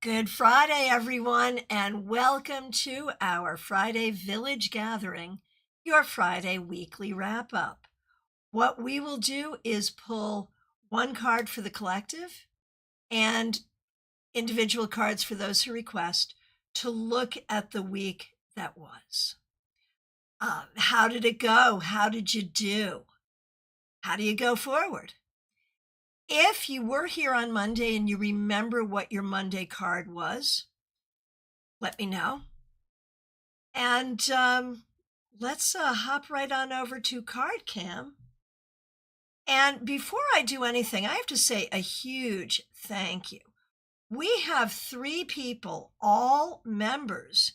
Good Friday, everyone, and welcome to our Friday Village Gathering, your Friday weekly wrap-up. What we will do is pull one card for the collective and individual cards for those who request to look at the week that was. How did it go? How did you do? How do you go forward? If you were here on Monday and you remember what your Monday card was, let me know. And let's hop right on over to Card Cam. And before I do anything, I have to say a huge thank you. We have 3 people, all members,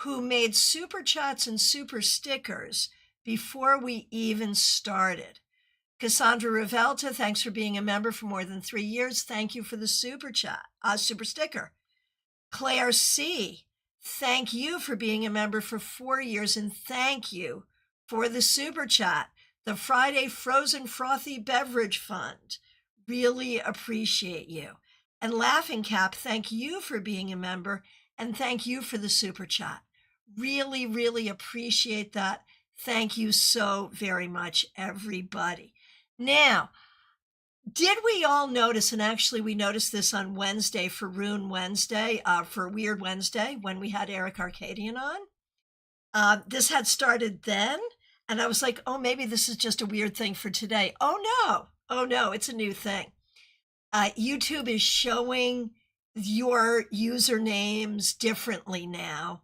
who made super chats and super stickers before we even started. Cassandra Revelta, thanks for being a member for more than 3 years. Thank you for the super chat, super sticker. Claire C., thank you for being a member for 4 years, and thank you for the super chat. The Friday Frozen Frothy Beverage Fund. Really appreciate you. And Laughing Cap, thank you for being a member, and thank you for the super chat. Really, really appreciate that. Thank you so very much, everybody. Now, did we all notice, and actually we noticed this on Wednesday for Rune Wednesday, for Weird Wednesday, when we had Eric Arcadian on. This had started then, and I was like, oh, maybe this is just a weird thing for today. Oh no, it's a new thing. YouTube is showing your usernames differently now.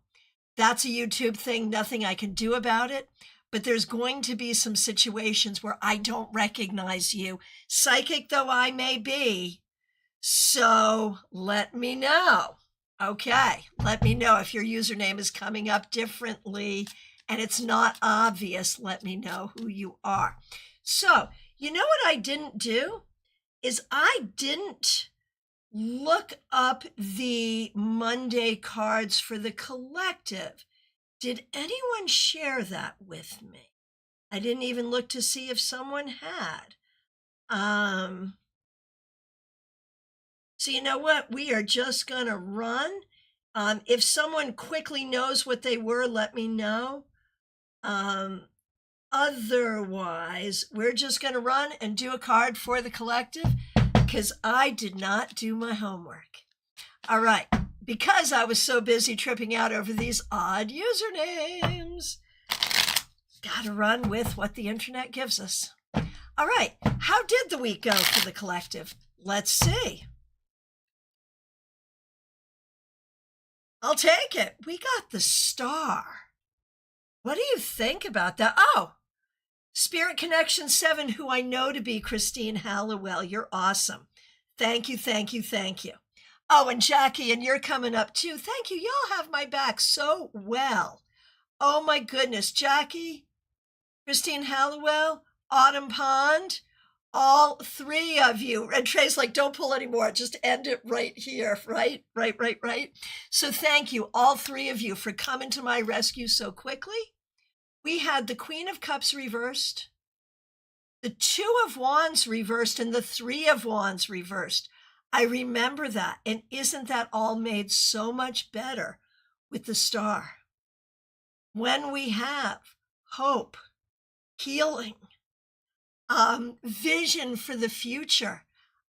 That's a YouTube thing, nothing I can do about it. But there's going to be some situations where I don't recognize you, psychic though I may be. So let me know. Okay, let me know if your username is coming up differently and it's not obvious. Let me know who you are. So, you know what I didn't do? Is I didn't look up the Monday cards for the collective. Did anyone share that with me? I didn't even look to see if someone had. So you know what? We are just going to run. If someone quickly knows what they were, let me know. Otherwise, we're just going to run and do a card for the collective because I did not do my homework. All right. Because I was so busy tripping out over these odd usernames. Gotta run with what the internet gives us. All right, how did the week go for the collective? Let's see. I'll take it. We got the star. What do you think about that? Oh, Spirit Connection 7, who I know to be Christine Hallowell. You're awesome. Thank you, thank you, thank you. Oh, and Jackie, and you're coming up too. Thank you. Y'all have my back so well. Oh my goodness. Jackie, Christine Hallowell, Autumn Pond, all 3 of you. And Trey's like, don't pull anymore. Just end it right here. Right. So thank you, all 3 of you, for coming to my rescue so quickly. We had the Queen of Cups reversed, the 2 of Wands reversed, and the 3 of Wands reversed. I remember that. And isn't that all made so much better with the star? When we have hope, healing, vision for the future,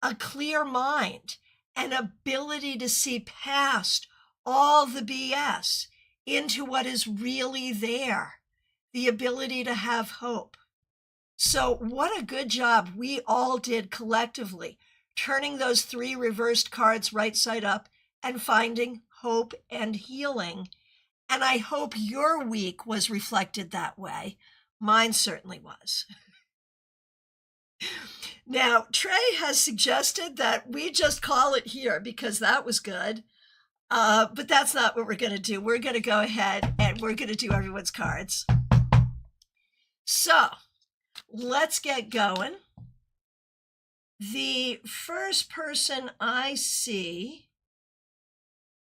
a clear mind, an ability to see past all the BS into what is really there, the ability to have hope. So what a good job we all did collectively, turning those 3 reversed cards right side up and finding hope and healing. And I hope your week was reflected that way. Mine certainly was. Now, Trey has suggested that we just call it here because that was good. But that's not what we're going to do. We're going to go ahead and we're going to do everyone's cards. So let's get going. The first person I see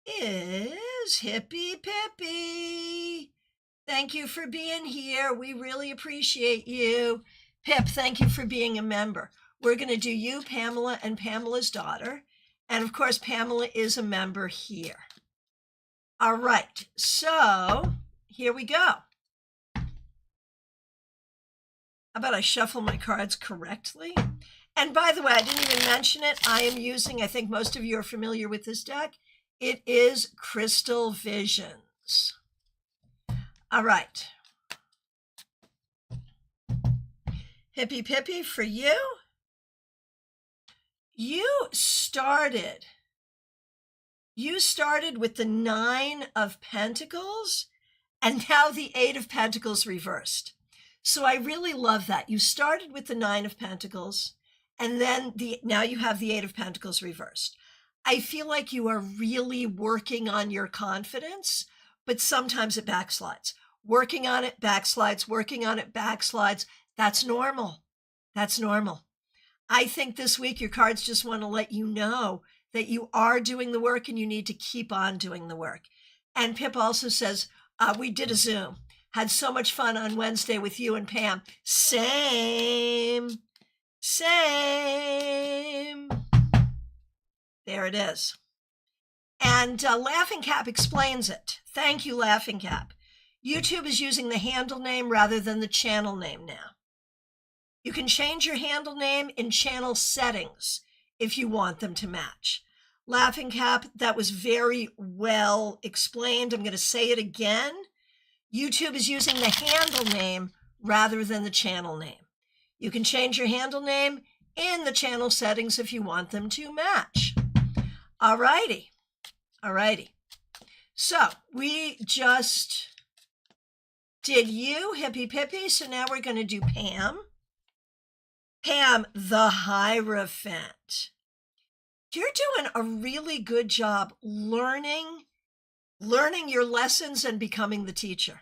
is Hippie Pippy. Thank you for being here. We really appreciate you. Pip, thank you for being a member. We're going to do you, Pamela, and Pamela's daughter. And of course, Pamela is a member here. All right, so here we go. How about I shuffle my cards correctly? And by the way, I didn't even mention it. I am using, I think most of you are familiar with this deck. It is Crystal Visions. All right. Hippy Pippy for you. You started with the 9 of Pentacles and now the 8 of Pentacles reversed. So I really love that. You started with the 9 of Pentacles and then now you have the 8 of Pentacles reversed. I feel like you are really working on your confidence, but sometimes it backslides. Working on it backslides, working on it backslides. That's normal. That's normal. I think this week your cards just want to let you know that you are doing the work and you need to keep on doing the work. And Pip also says, we did a Zoom. Had so much fun on Wednesday with you and Pam. Same. There it is. And Laughing Cap explains it. Thank you, Laughing Cap. YouTube is using the handle name rather than the channel name now. You can change your handle name in channel settings if you want them to match. Laughing Cap, that was very well explained. I'm going to say it again. YouTube is using the handle name rather than the channel name. You can change your handle name in the channel settings if you want them to match. All righty. All righty. So we just did you, Hippy Pippy. So now we're going to do Pam. Pam, the Hierophant. You're doing a really good job learning your lessons and becoming the teacher.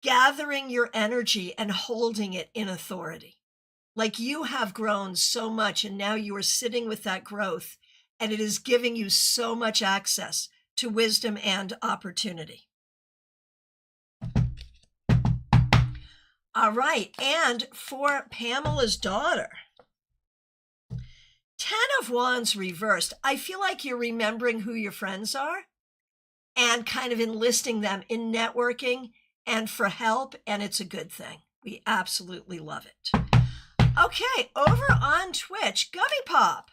Gathering your energy and holding it in authority. Like you have grown so much and now you are sitting with that growth and it is giving you so much access to wisdom and opportunity. All right, and for Pamela's daughter, 10 of Wands reversed. I feel like you're remembering who your friends are and kind of enlisting them in networking and for help, and it's a good thing. We absolutely love it. Okay, over on Twitch, Gummy Pop,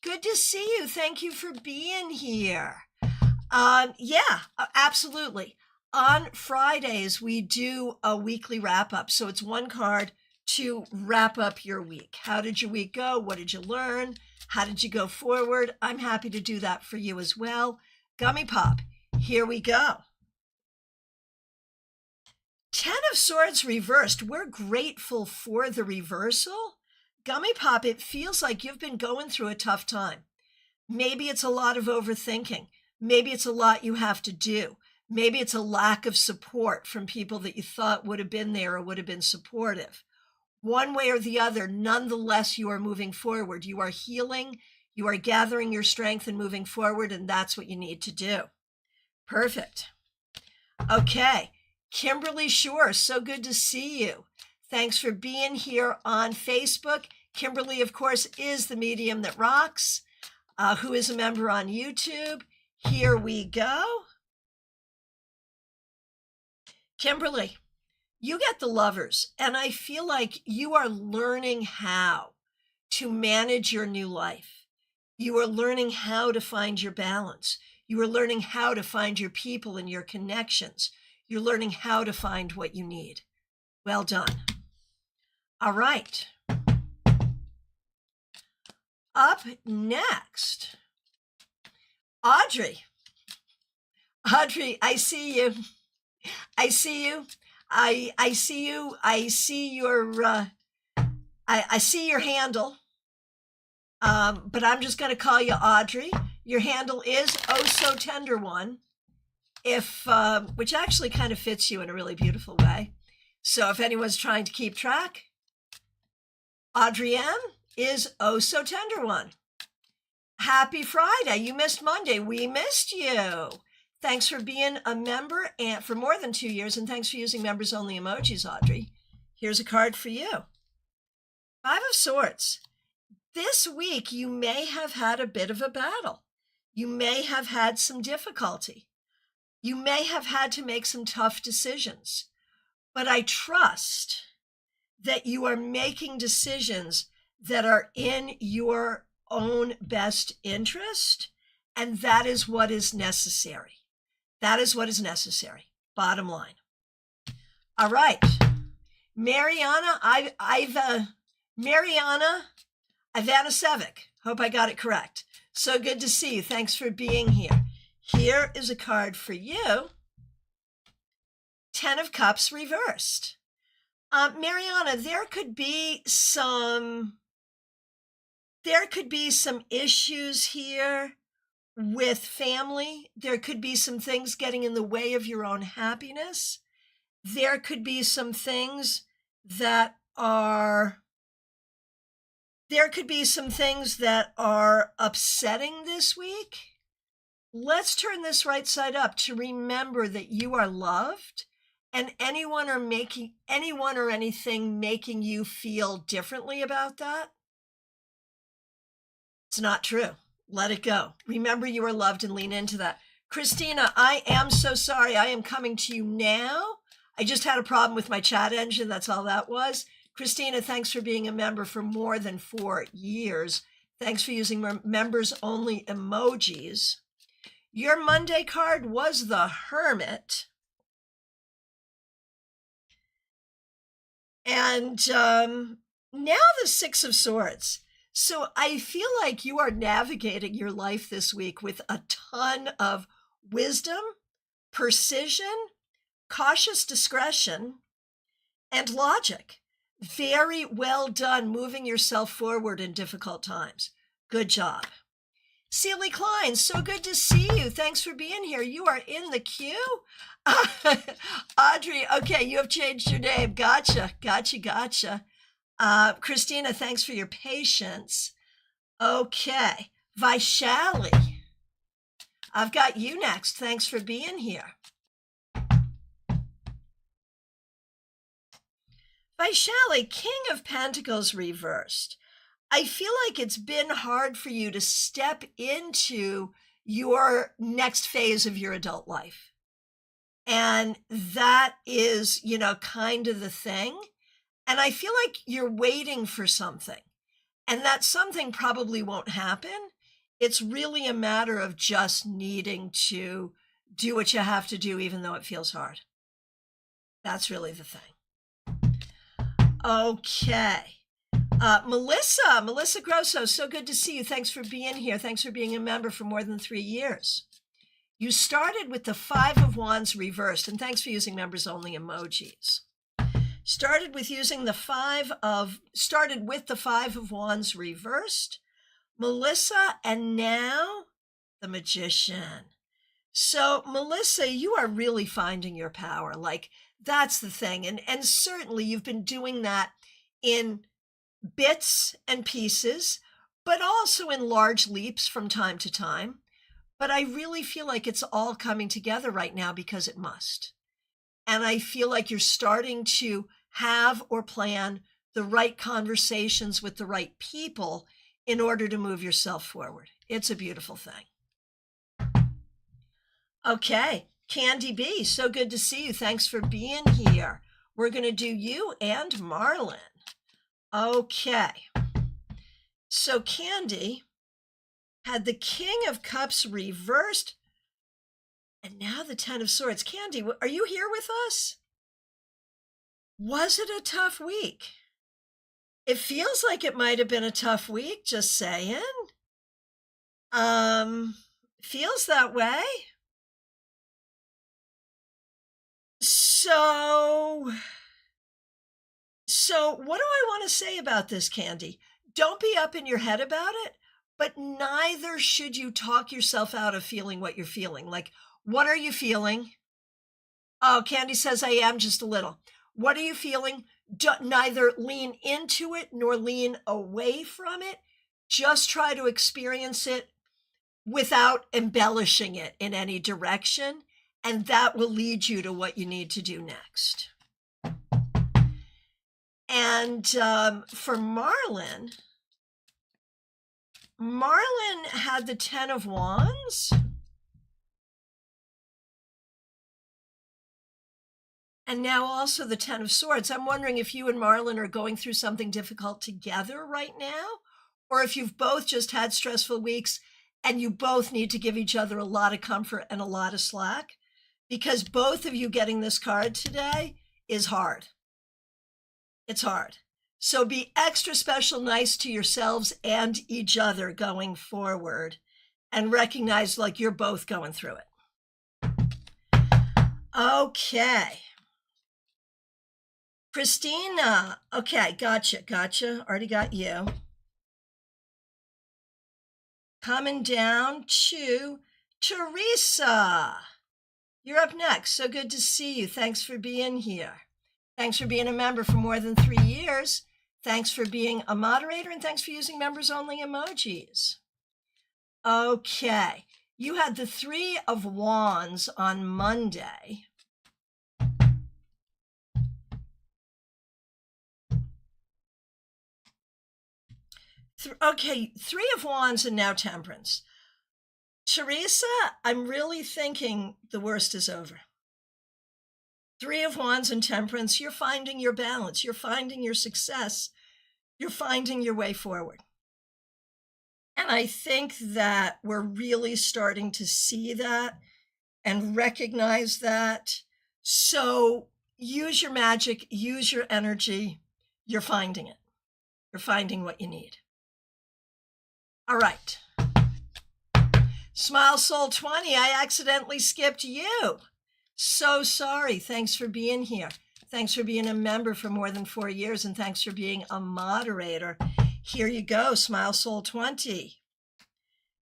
good to see you. Thank you for being here. Yeah, absolutely. On Fridays, we do a weekly wrap-up. So it's one card to wrap up your week. How did your week go? What did you learn? How did you go forward? I'm happy to do that for you as well. Gummy Pop, here we go. 10 of Swords reversed. We're grateful for the reversal. Gummy Pop, it feels like you've been going through a tough time. Maybe it's a lot of overthinking. Maybe it's a lot you have to do. Maybe it's a lack of support from people that you thought would have been there or would have been supportive. One way or the other, nonetheless, you are moving forward. You are healing. You are gathering your strength and moving forward, and that's what you need to do. Perfect. Okay. Kimberly Shore, so good to see you. Thanks for being here on Facebook. Kimberly, of course, is the medium that rocks, who is a member on YouTube. Here we go. Kimberly, you get the Lovers, and I feel like you are learning how to manage your new life. You are learning how to find your balance. You are learning how to find your people and your connections. You're learning how to find what you need. Well done. All right. Up next, Audrey. Audrey, I see you. I see you. I see you. I see your I see your handle. But I'm just going to call you Audrey. Your handle is Oh So Tender One. Which actually kind of fits you in a really beautiful way. So if anyone's trying to keep track, Audrey M is Oh So Tender One. Happy Friday. You missed Monday. We missed you. Thanks for being a member and for more than 2 years, and thanks for using members only emojis, Audrey. Here's a card for you. 5 of Swords. This week, you may have had a bit of a battle. You may have had some difficulty. You may have had to make some tough decisions. But I trust that you are making decisions that are in your own best interest. And that is what is necessary. That is what is necessary. Bottom line. All right. Mariana Ivanasevic. Hope I got it correct. So good to see you. Thanks for being here. Here is a card for you. 10 of Cups reversed. Mariana, there could be some issues here with family. There could be some things getting in the way of your own happiness. There could be some things that are upsetting this week. Let's turn this right side up to remember that you are loved, and anyone or anything making you feel differently about that, it's not true. Let it go. Remember you are loved and lean into that. Christina, I am so sorry. I am coming to you now. I just had a problem with my chat engine. That's all that was. Christina, thanks for being a member for more than 4 years. Thanks for using members only emojis. Your Monday card was the Hermit. And now the Six of Swords. So I feel like you are navigating your life this week with a ton of wisdom, precision, cautious discretion, and logic. Very well done moving yourself forward in difficult times. Good job. Celie Klein, so good to see you. Thanks for being here. You are in the queue. Audrey, okay, you have changed your name. Gotcha. Christina, thanks for your patience. Okay, Vaishali, I've got you next. Thanks for being here. Vaishali, King of Pentacles reversed. I feel like it's been hard for you to step into your next phase of your adult life. And that is, kind of the thing. And I feel like you're waiting for something. And that something probably won't happen. It's really a matter of just needing to do what you have to do, even though it feels hard. That's really the thing. Okay. Melissa Grosso, so good to see you. Thanks for being here. Thanks for being a member for more than 3 years. You started with the 5 of Wands reversed, and thanks for using members only emojis. Started with the 5 of Wands reversed, Melissa, and now the Magician. So Melissa, you are really finding your power. Like, that's the thing. And certainly you've been doing that in bits and pieces, but also in large leaps from time to time. But I really feel like it's all coming together right now because it must. And I feel like you're starting to have or plan the right conversations with the right people in order to move yourself forward. It's a beautiful thing. Okay, Candy B, so good to see you. Thanks for being here. We're going to do you and Marlon. Okay, so Candy had the King of Cups reversed, and now the 10 of Swords. Candy, are you here with us? Was it a tough week? It feels like it might have been a tough week, just saying. Feels that way. So what do I want to say about this, Candy? Don't be up in your head about it, but neither should you talk yourself out of feeling what you're feeling. Like, what are you feeling? Oh, Candy says, I am just a little. What are you feeling? Neither lean into it nor lean away from it. Just try to experience it without embellishing it in any direction, and that will lead you to what you need to do next. And for Marlon, Marlon had the 10 of Wands. And now also the 10 of Swords. I'm wondering if you and Marlon are going through something difficult together right now, or if you've both just had stressful weeks and you both need to give each other a lot of comfort and a lot of slack, because both of you getting this card today is hard. It's hard. So be extra special nice to yourselves and each other going forward, and recognize like you're both going through it. Okay. Christina. Okay, gotcha. Already got you. Coming down to Teresa. You're up next. So good to see you. Thanks for being here. Thanks for being a member for more than 3 years. Thanks for being a moderator, and thanks for using members only emojis. Okay, you had the 3 of Wands on Monday. Okay, 3 of Wands and now Temperance. Teresa, I'm really thinking the worst is over. 3 of Wands and Temperance, you're finding your balance, you're finding your success, you're finding your way forward. And I think that we're really starting to see that and recognize that. So use your magic, use your energy, you're finding it. You're finding what you need. All right. Smile Soul 20, I accidentally skipped you. So sorry. Thanks for being here. Thanks for being a member for more than 4 years, and thanks for being a moderator. Here you go, Smile Soul 20.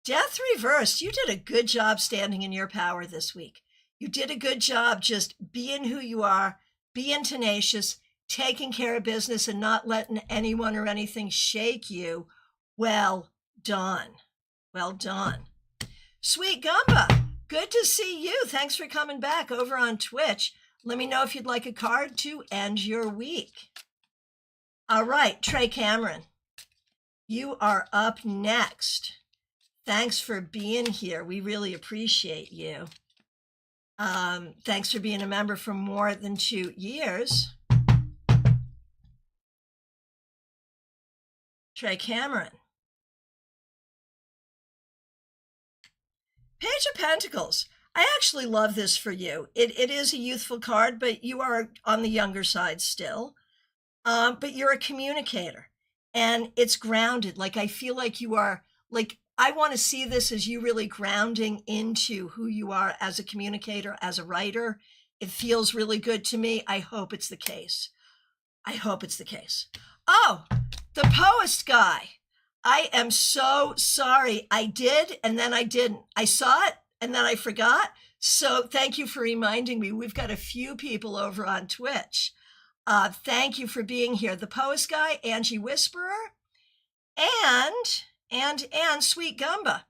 Death reversed. You did a good job standing in your power this week. You did a good job just being who you are, being tenacious, taking care of business, and not letting anyone or anything shake you. Well done. Well done. Sweet Gumba, good to see you. Thanks for coming back over on Twitch. Let me know if you'd like a card to end your week. All right, Trey Cameron, you are up next. Thanks for being here. We really appreciate you. Thanks for being a member for more than 2 years. Trey Cameron. Page of Pentacles. I actually love this for you. It is a youthful card, but you are on the younger side still. But you're a communicator, and it's grounded. Like, I feel like you are, like, I want to see this as you really grounding into who you are as a communicator, as a writer. It feels really good to me. I hope it's the case. I hope it's the case. Oh, the Post guy. I am so sorry. I did, and then I didn't. I saw it, and then I forgot. So thank you for reminding me. We've got a few people over on Twitch. Thank you for being here. The Post guy, Angie Whisperer, and Sweet Gumba.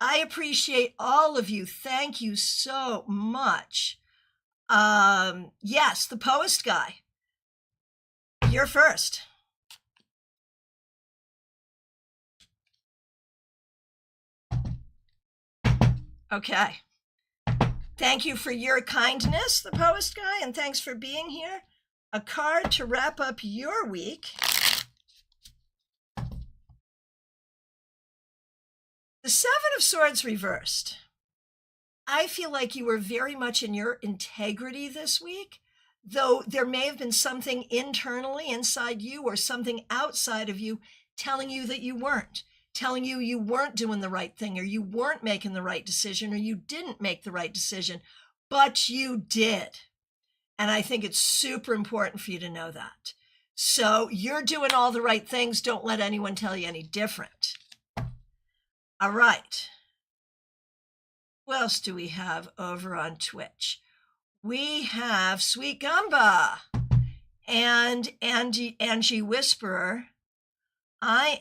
I appreciate all of you. Thank you so much. Yes, the Post guy. You're first. Okay. Thank you for your kindness, the Post guy, and thanks for being here. A card to wrap up your week. The 7 of Swords reversed. I feel like you were very much in your integrity this week, though there may have been something internally inside you or something outside of you telling you that you weren't, telling you you weren't doing the right thing, or you weren't making the right decision, or you didn't make the right decision, but you did. And I think it's super important for you to know that. So you're doing all the right things. Don't let anyone tell you any different. All right. Who else do we have over on Twitch? We have Sweet Gumba and Angie Whisperer. I'm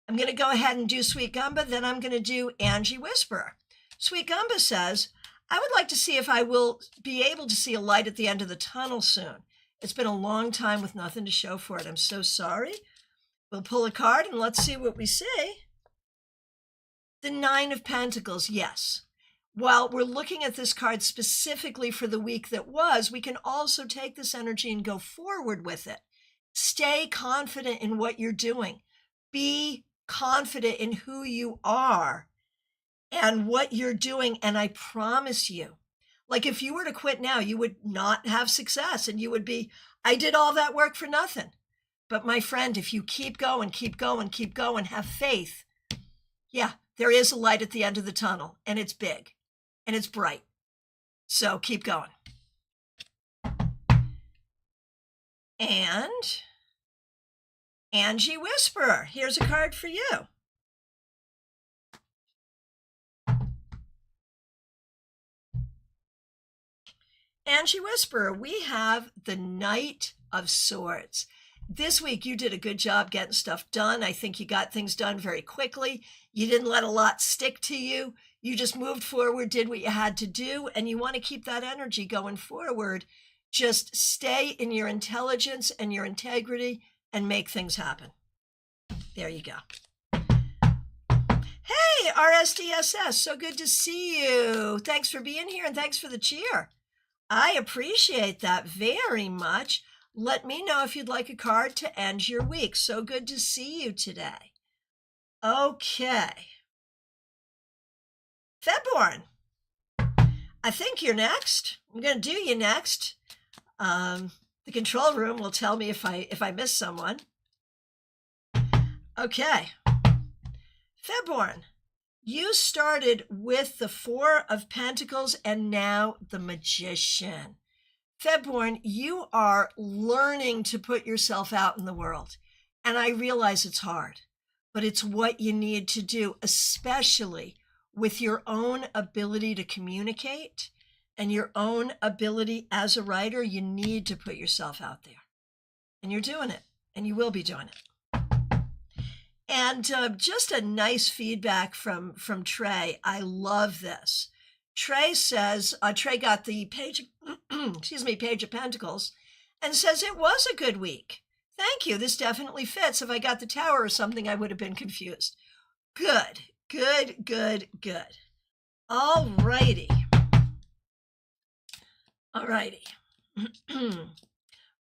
going to go ahead and do Sweet Gumba, then I'm going to do Angie Whisperer. Sweet Gumba says, I would like to see if I will be able to see a light at the end of the tunnel soon. It's been a long time with nothing to show for it. I'm so sorry. We'll pull a card and let's see what we see. The Nine of Pentacles, yes. While we're looking at this card specifically for the week that was, we can also take this energy and go forward with it. Stay confident in what you're doing. Be confident in who you are and what you're doing. And I promise you, like if you were to quit now, you would not have success and you would be, I did all that work for nothing. But my friend, if you keep going, have faith, yeah, there is a light at the end of the tunnel, and it's big and it's bright. So keep going. And Angie Whisperer, here's a card for you. Angie Whisperer, we have the Knight of Swords. This week, you did a good job getting stuff done. I think you got things done very quickly. You didn't let a lot stick to you. You just moved forward, did what you had to do, and you want to keep that energy going forward. Just stay in your intelligence and your integrity and make things happen. There you go. Hey, RSDSS, so good to see you. Thanks for being here and thanks for the cheer. I appreciate that very much. Let me know if you'd like a card to end your week. So good to see you today. Okay. Febborn, I think you're next. I'm going to do you next. The control room will tell me if I miss someone. Okay. Febborn, you started with the Four of Pentacles and now the Magician. Febborn, you are learning to put yourself out in the world. And I realize it's hard, but it's what you need to do, especially with your own ability to communicate and your own ability as a writer. You need to put yourself out there. And you're doing it, and you will be doing it. And just a nice feedback from Trey. I love this. Trey says, Trey got the page of Pentacles and says it was a good week. Thank you. This definitely fits. If I got the Tower or something, I would have been confused. Good, good, good, good. All righty. All righty.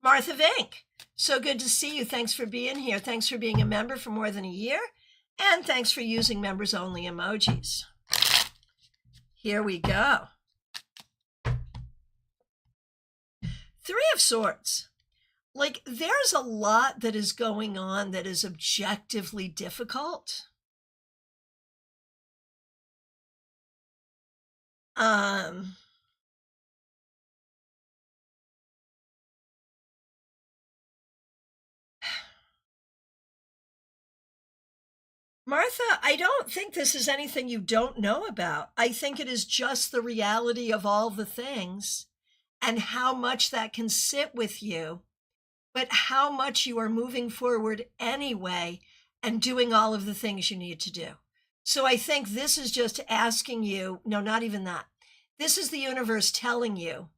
Martha Vink, so good to see you. Thanks for being here. Thanks for being a member for more than a year. And thanks for using members only emojis. Here we go. Three of Swords. Like, there's a lot that is going on that is objectively difficult. Martha, I don't think this is anything you don't know about. I think it is just the reality of all the things and how much that can sit with you, but how much you are moving forward anyway and doing all of the things you need to do. So I think this is just asking you, no, not even that. This is the universe telling you,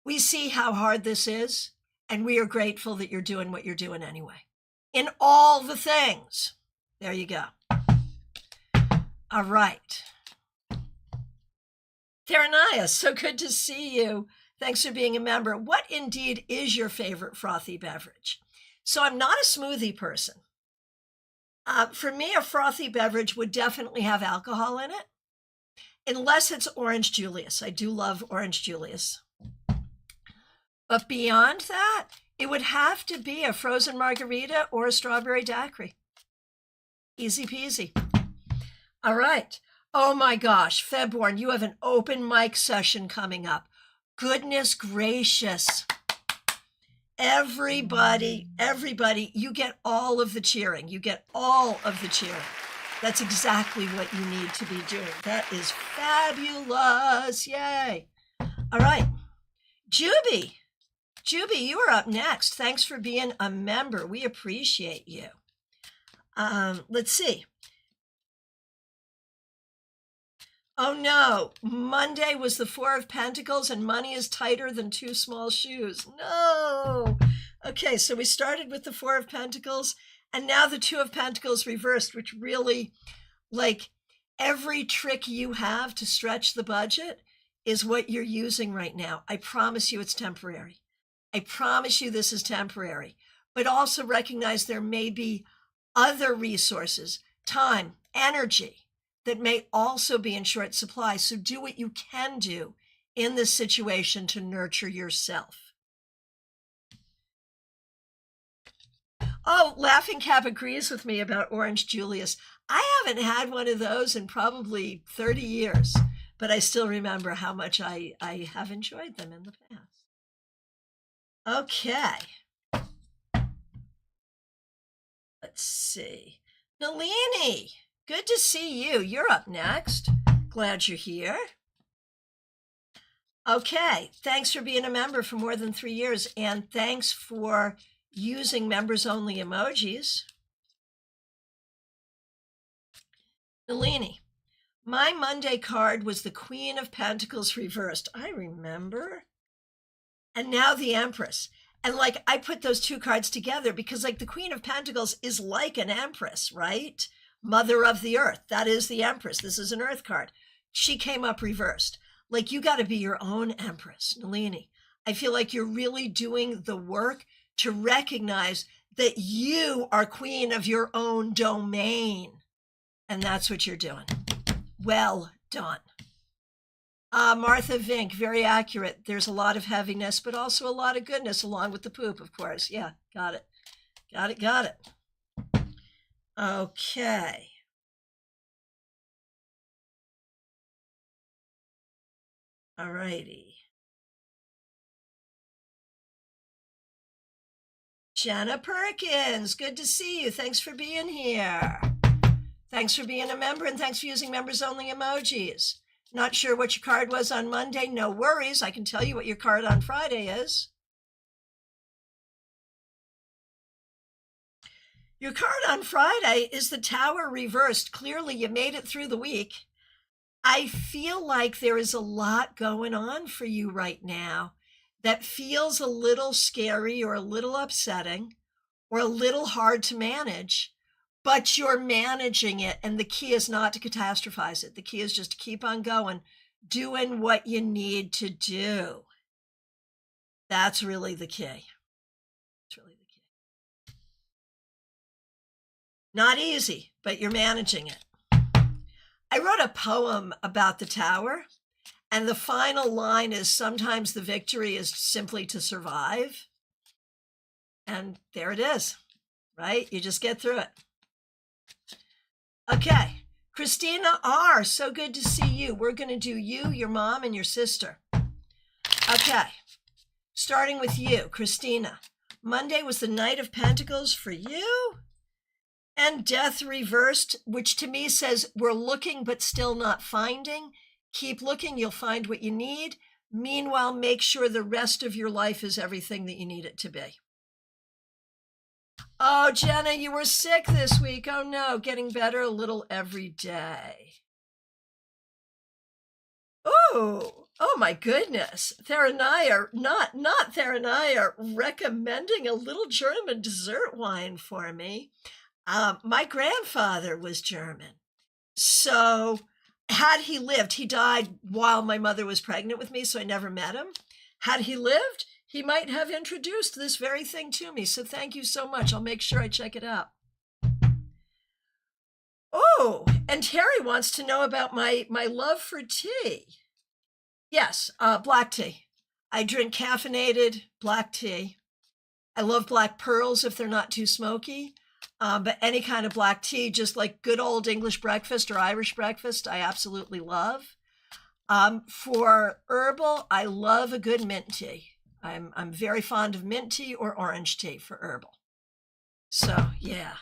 we see how hard this is, and we are grateful that you're doing what you're doing anyway. In all the things. There you go. All right. Theranaya, so good to see you. Thanks for being a member. What indeed is your favorite frothy beverage? So I'm not a smoothie person. For me, a frothy beverage would definitely have alcohol in it, unless it's Orange Julius. I do love Orange Julius. But beyond that, it would have to be a frozen margarita or a strawberry daiquiri. Easy peasy. All right. Oh my gosh, Febborn, you have an open mic session coming up. Goodness gracious. Everybody, you get all of the cheering. You get all of the cheering. That's exactly what you need to be doing. That is fabulous. Yay. All right. Juby, you are up next. Thanks for being a member. We appreciate you. Let's see. Oh no, Monday was the Four of Pentacles and money is tighter than two small shoes. No. Okay, so we started with the Four of Pentacles And now the Two of Pentacles reversed, which really, like, every trick you have to stretch the budget is what you're using right now. I promise you it's temporary. I promise you this is temporary. But also recognize there may be other resources, time, energy, that may also be in short supply. So do what you can do in this situation to nurture yourself. Oh, Laughing Cap agrees with me about Orange Julius. I haven't had one of those in probably 30 years, but I still remember how much I have enjoyed them in the past. Okay. Let's see. Nalini, good to see you. You're up next. Glad you're here. Okay, thanks for being a member for more than 3 years, and thanks for using members only emojis. Nalini, my Monday card was the Queen of Pentacles reversed. I remember. And now the Empress. And like, I put those two cards together because like the Queen of Pentacles is like an Empress, right? Mother of the Earth. That is the Empress. This is an Earth card. She came up reversed. Like, you got to be your own Empress, Nalini. I feel like you're really doing the work to recognize that you are queen of your own domain. And that's what you're doing. Well done. Martha Vink, very accurate. There's a lot of heaviness, but also a lot of goodness along with the poop, of course. Yeah, got it. Got it. Okay. All righty. Jenna Perkins, good to see you. Thanks for being here. Thanks for being a member, and thanks for using members only emojis. Not sure what your card was on Monday? No worries. I can tell you what your card on Friday is. Your card on Friday is the Tower reversed. Clearly, you made it through the week. I feel like there is a lot going on for you right now that feels a little scary or a little upsetting or a little hard to manage, but you're managing it. And the key is not to catastrophize it. The key is just to keep on going, doing what you need to do. That's really the key. That's really the key. Not easy, but you're managing it. I wrote a poem about the Tower, and the final line is, sometimes the victory is simply to survive. And there it is, right? You just get through it. Okay, Christina R., so good to see you. We're going to do you, your mom, and your sister. Okay, starting with you, Christina. Monday was the Knight of Pentacles for you, and Death reversed, which to me says we're looking but still not finding. Keep looking, you'll find what you need. Meanwhile, make sure the rest of your life is everything that you need it to be. Oh, Jenna, you were sick this week. Oh no, getting better a little every day. Oh my goodness. Theranaya, not Theranaya, recommending a little German dessert wine for me. My grandfather was German. So had he lived, he died while my mother was pregnant with me, so I never met him. Had he lived, he might have introduced this very thing to me. So thank you so much. I'll make sure I check it out. Oh, and Terry wants to know about my love for tea. Yes, black tea. I drink caffeinated black tea. I love black pearls if they're not too smoky. But any kind of black tea, just like good old English breakfast or Irish breakfast, I absolutely love. For herbal, I love a good mint tea. I'm very fond of mint tea or orange tea for herbal. So yeah,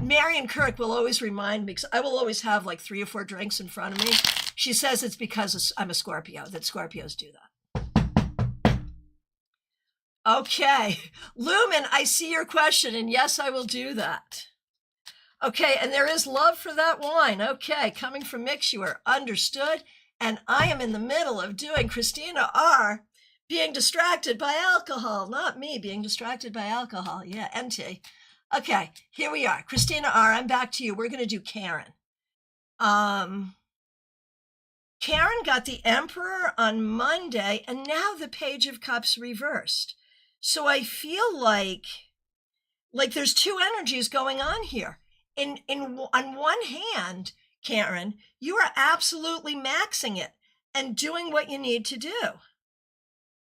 Marion Kirk will always remind me, because I will always have like 3 or 4 drinks in front of me. She says it's because I'm a Scorpio, that Scorpios do that. Okay, Lumen, I see your question, and yes, I will do that. Okay, and there is love for that wine. Okay, coming from Mixuer, understood. And I am in the middle of doing Christina R. being distracted by alcohol, not me being distracted by alcohol. Yeah, NT. Okay, here we are. Christina R., I'm back to you. We're going to do Karen. Karen got the Emperor on Monday, and now the Page of Cups reversed. So I feel like there's two energies going on here. On one hand, Karen, you are absolutely maxing it and doing what you need to do.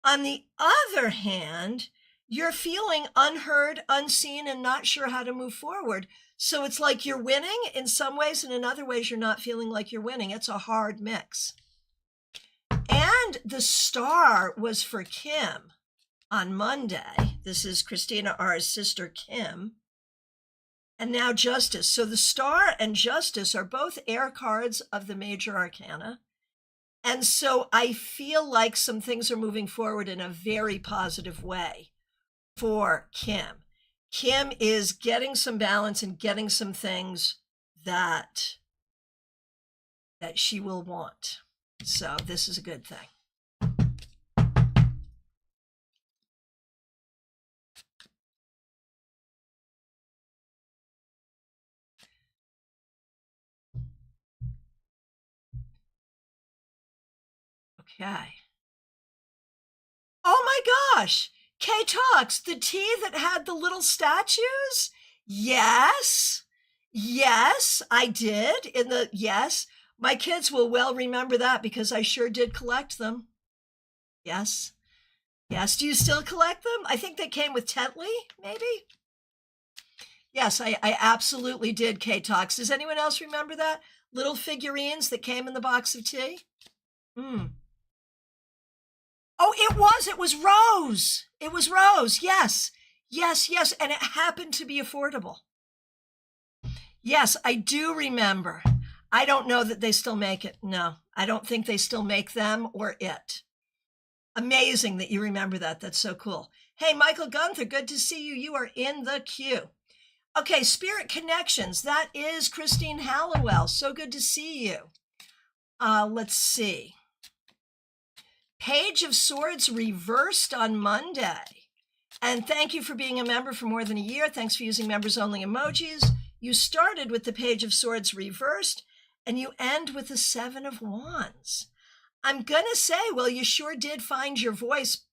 On the other hand, you're feeling unheard, unseen, and not sure how to move forward. So it's like you're winning in some ways, and in other ways, you're not feeling like you're winning. It's a hard mix. And the star was for Kim on Monday. This is Christina R.'s sister, Kim. And now Justice. So the star and Justice are both air cards of the major arcana. And so I feel like some things are moving forward in a very positive way for Kim. Kim is getting some balance and getting some things that she will want. So this is a good thing. Okay. Oh my gosh. Kay Talks, the tea that had the little statues? Yes. Yes, I did. Yes. My kids will well remember that because I sure did collect them. Yes. Yes. Do you still collect them? I think they came with Tetley, maybe? Yes, I absolutely did, Kay Talks. Does anyone else remember that? Little figurines that came in the box of tea? Oh, it was Rose. It was Rose. Yes. Yes, yes. And it happened to be affordable. Yes, I do remember. I don't know that they still make it. No, I don't think they still make them or it. Amazing that you remember that. That's so cool. Hey, Michael Gunther, good to see you. You are in the queue. Okay, Spirit Connections. That is Christine Hallowell. So good to see you. Let's see. Page of Swords reversed on Monday. And thank you for being a member for more than a year. Thanks for using members only emojis. You started with the Page of Swords reversed and you end with the Seven of Wands. I'm going to say, well, you sure did find your voice.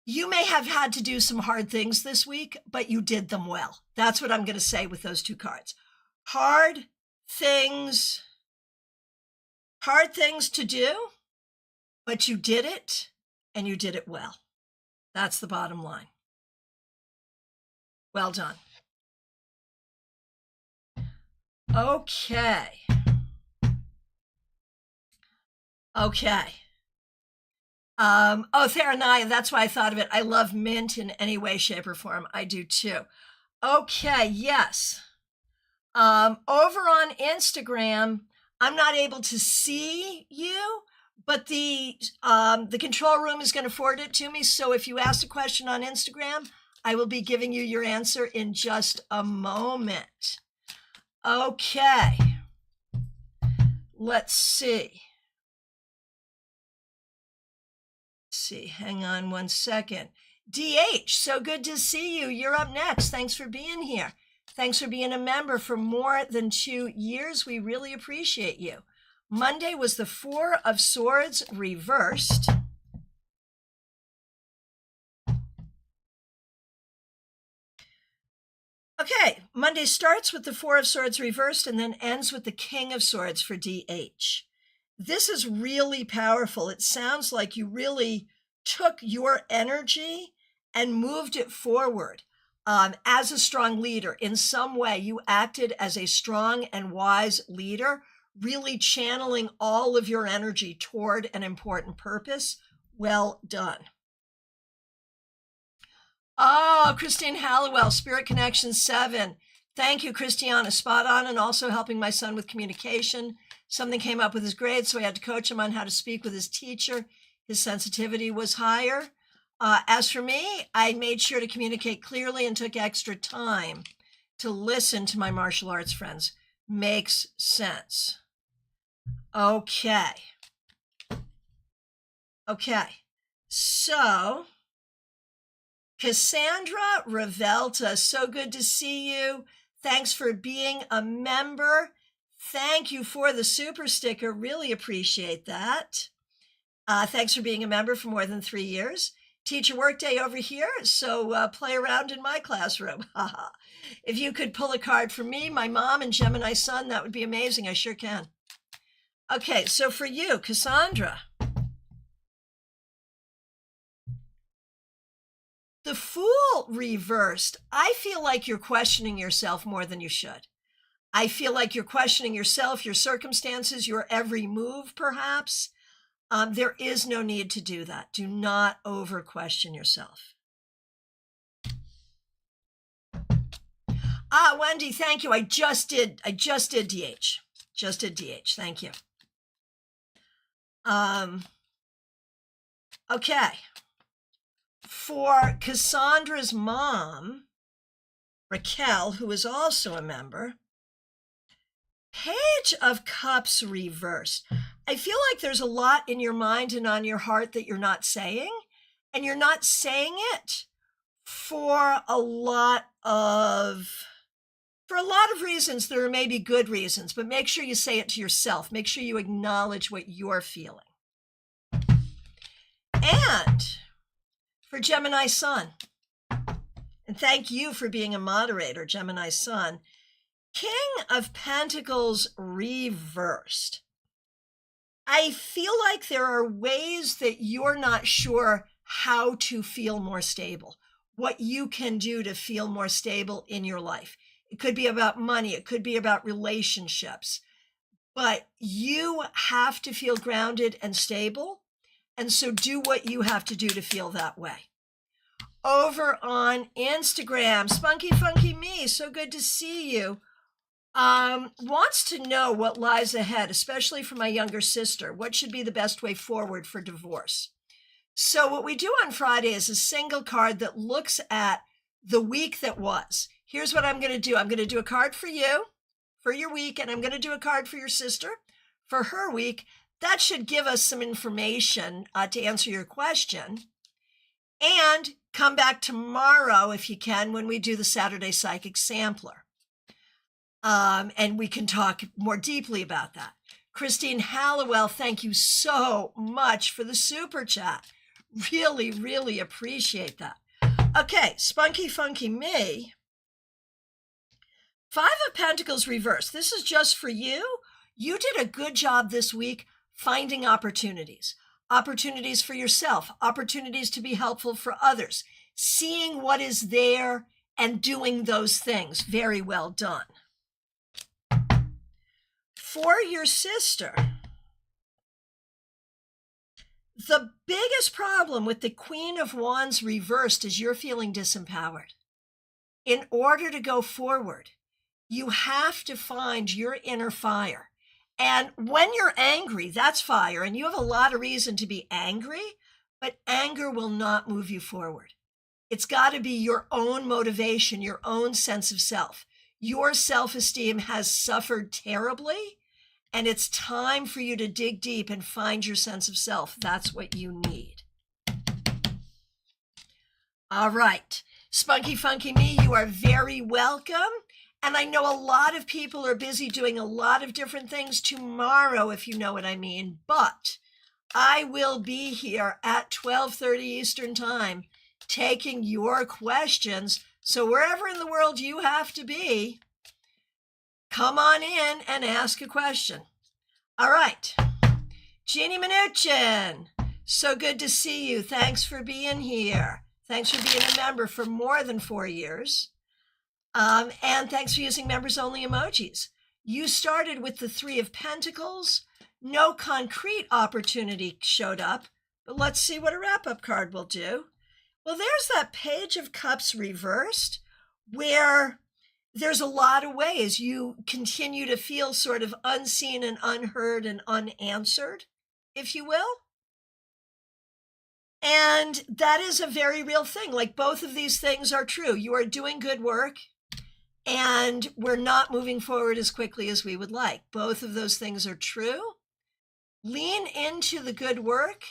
You may have had to do some hard things this week, but you did them well. That's what I'm going to say with those two cards. Hard things to do, but you did it and you did it well. That's the bottom line. Well done. Okay. Theranaya, that's why I thought of it. I love mint in any way, shape, or form. I do too. Okay, yes. Over on Instagram, I'm not able to see you, but the control room is going to forward it to me. So if you ask a question on Instagram, I will be giving you your answer in just a moment. Okay. Let's see. Hang on one second. DH, so good to see you. You're up next. Thanks for being here. Thanks for being a member for more than 2 years. We really appreciate you. Monday was the Four of Swords reversed. Okay, Monday starts with the Four of Swords reversed and then ends with the King of Swords for DH. This is really powerful. It sounds like you really took your energy and moved it forward as a strong leader. In some way, you acted as a strong and wise leader, really channeling all of your energy toward an important purpose. Well done. Oh, Christine Hallowell, Spirit Connection 7. Thank you, Christiana. Spot on, and also helping my son with communication. Something came up with his grades, so I had to coach him on how to speak with his teacher. His sensitivity was higher. As for me, I made sure to communicate clearly and took extra time to listen to my martial arts friends. Makes sense. Okay. So Cassandra Revelta, so good to see you. Thanks for being a member. Thank you for the super sticker. Really appreciate that. Thanks for being a member for more than 3 years. Teacher workday over here, so play around in my classroom. If you could pull a card for me, my mom, and Gemini Sun, that would be amazing. I sure can. Okay, so for you, Cassandra. The Fool reversed. I feel like you're questioning yourself more than you should. I feel like you're questioning yourself, your circumstances, your every move, perhaps. There is no need to do that. Do not over question yourself. Wendy, thank you. I just did DH. Just did DH. Thank you. Okay. For Cassandra's mom, Raquel, who is also a member, Page of Cups reversed. I feel like there's a lot in your mind and on your heart that you're not saying, and you're not saying it for a lot of reasons. There are maybe good reasons, but make sure you say it to yourself. Make sure you acknowledge what you're feeling. And for Gemini Sun, and thank you for being a moderator, Gemini Sun, King of Pentacles reversed. I feel like there are ways that you're not sure how to feel more stable, what you can do to feel more stable in your life. It could be about money. It could be about relationships. But you have to feel grounded and stable. And so do what you have to do to feel that way. Over on Instagram, Spunky Funky Me, so good to see you. Wants to know what lies ahead, especially for my younger sister. What should be the best way forward for divorce? So what we do on Friday is a single card that looks at the week that was. Here's what I'm going to do. I'm going to do a card for you, for your week, and I'm going to do a card for your sister for her week. That should give us some information to answer your question. And come back tomorrow, if you can, when we do the Saturday Psychic Sampler. And we can talk more deeply about that. Christine Halliwell, thank you so much for the super chat. Really, really appreciate that. Okay, Spunky Funky Me. 5 of Pentacles reversed. This is just for you. You did a good job this week finding opportunities. Opportunities for yourself. Opportunities to be helpful for others. Seeing what is there and doing those things. Very well done. For your sister, the biggest problem with the Queen of Wands reversed is you're feeling disempowered. In order to go forward, you have to find your inner fire. And when you're angry, that's fire. And you have a lot of reason to be angry, but anger will not move you forward. It's got to be your own motivation, your own sense of self. Your self-esteem has suffered terribly, and it's time for you to dig deep and find your sense of self. That's what you need. All right. Spunky Funky Me, you are very welcome. And I know a lot of people are busy doing a lot of different things tomorrow, if you know what I mean. But I will be here at 12:30 Eastern Time taking your questions. So wherever in the world you have to be, come on in and ask a question. All right. Jeannie Mnuchin, so good to see you. Thanks for being here. Thanks for being a member for more than 4 years. And thanks for using members only emojis. You started with the 3 of Pentacles. No concrete opportunity showed up, but let's see what a wrap-up card will do. Well, there's that Page of Cups reversed, where there's a lot of ways you continue to feel sort of unseen and unheard and unanswered, if you will. And that is a very real thing. Like, both of these things are true. You are doing good work, and we're not moving forward as quickly as we would like. Both of those things are true. Lean into the good work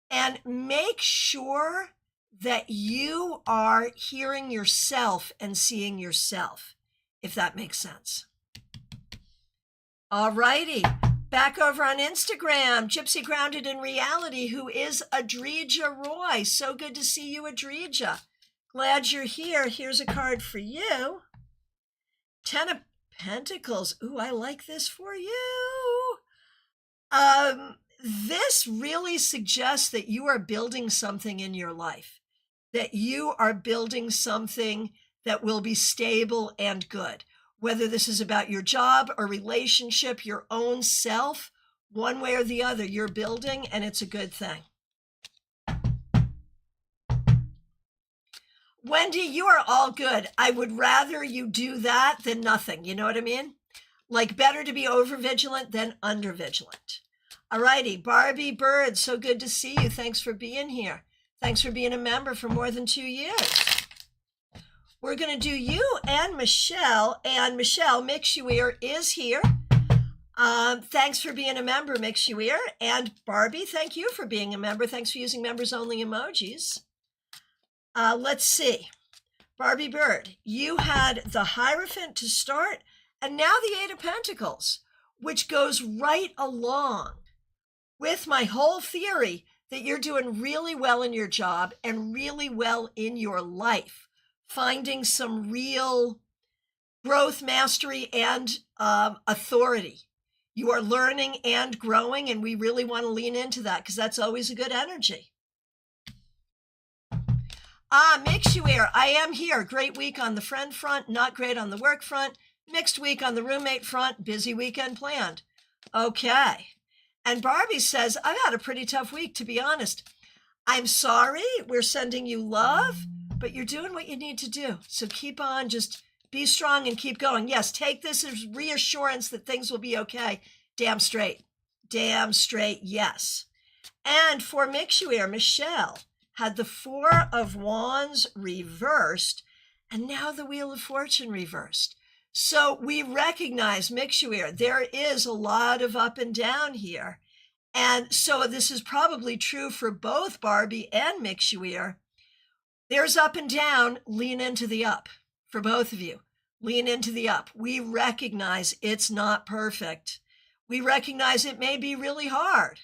and make sure that you are hearing yourself and seeing yourself, if that makes sense. All righty. Back over on Instagram, Gypsy Grounded in Reality, who is Adrija Roy. So good to see you, Adrija. Glad you're here. Here's a card for you. 10 of Pentacles. Ooh, I like this for you. This really suggests that you are building something in your life, that you are building something that will be stable and good. Whether this is about your job or relationship, your own self, one way or the other, you're building, and it's a good thing. Wendy, you are all good. I would rather you do that than nothing. You know what I mean? Like, better to be over vigilant than under vigilant. All righty, Barbie Bird, so good to see you. Thanks for being here. Thanks for being a member for more than 2 years. We're going to do you and Michelle. And Michelle, Mixuir is here. Thanks for being a member, Mixuir. And Barbie, thank you for being a member. Thanks for using members-only emojis. Let's see. Barbie Bird, you had the Hierophant to start, and now the Eight of Pentacles, which goes right along with my whole theory that you're doing really well in your job and really well in your life, finding some real growth, mastery, and authority. You are learning and growing, and we really want to lean into that because that's always a good energy. Mixuir, I am here. Great week on the friend front, not great on the work front, mixed week on the roommate front, busy weekend planned. Okay. And Barbie says, I've had a pretty tough week, to be honest. I'm sorry, we're sending you love, but you're doing what you need to do. So keep on, just be strong and keep going. Yes, take this as reassurance that things will be okay. Damn straight, yes. And for Mixuir, Michelle had the Four of Wands reversed, and now the Wheel of Fortune reversed. So we recognize, Mixuir, there is a lot of up and down here. And so this is probably true for both Barbie and Mixuir. There's up and down, lean into the up for both of you. Lean into the up. We recognize it's not perfect. We recognize it may be really hard,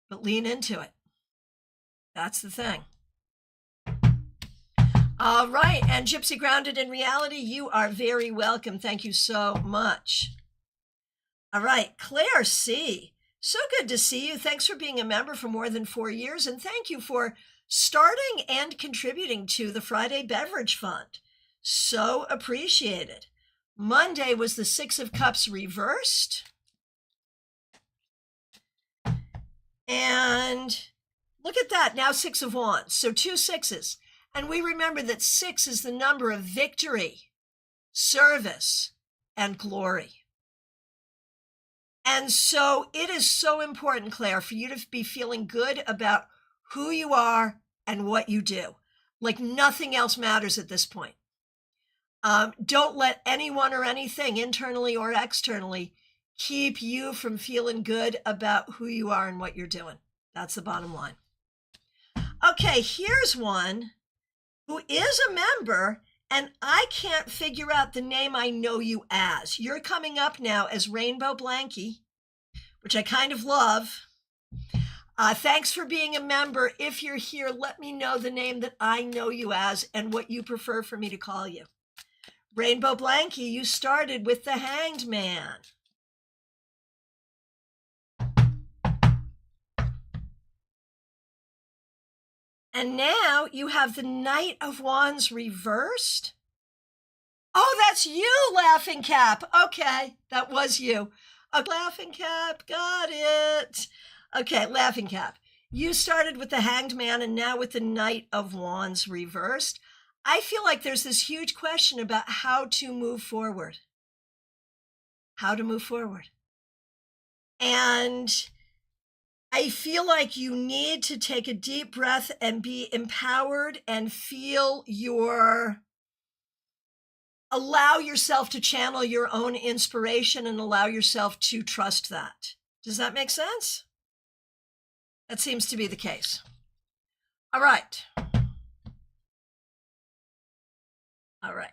but lean into it. That's the thing. All right, and Gypsy Grounded in Reality, you are very welcome. Thank you so much. All right, Claire C. So good to see you. Thanks for being a member for more than 4 years, and thank you for starting and contributing to the Friday Beverage Fund. So appreciated. Monday was the Six of Cups reversed. And look at that, now Six of Wands, so 2 sixes. And we remember that 6 is the number of victory, service, and glory. And so it is so important, Claire, for you to be feeling good about who you are and what you do. Like nothing else matters at this point. Don't let anyone or anything, internally or externally, keep you from feeling good about who you are and what you're doing. That's the bottom line. Okay, here's one who is a member, and I can't figure out the name I know you as. You're coming up now as Rainbow Blanky, which I kind of love. Thanks for being a member. If you're here, let me know the name that I know you as and what you prefer for me to call you. Rainbow Blanky, you started with the Hanged Man. And now you have the Knight of Wands reversed. Oh, that's you, Laughing Cap. Okay, that was you. Laughing Cap, got it. Okay, Laughing Cap. You started with the Hanged Man and now with the Knight of Wands reversed. I feel like there's this huge question about how to move forward. How to move forward. And I feel like you need to take a deep breath and be empowered and feel allow yourself to channel your own inspiration and allow yourself to trust that. Does that make sense? That seems to be the case. All right. All right.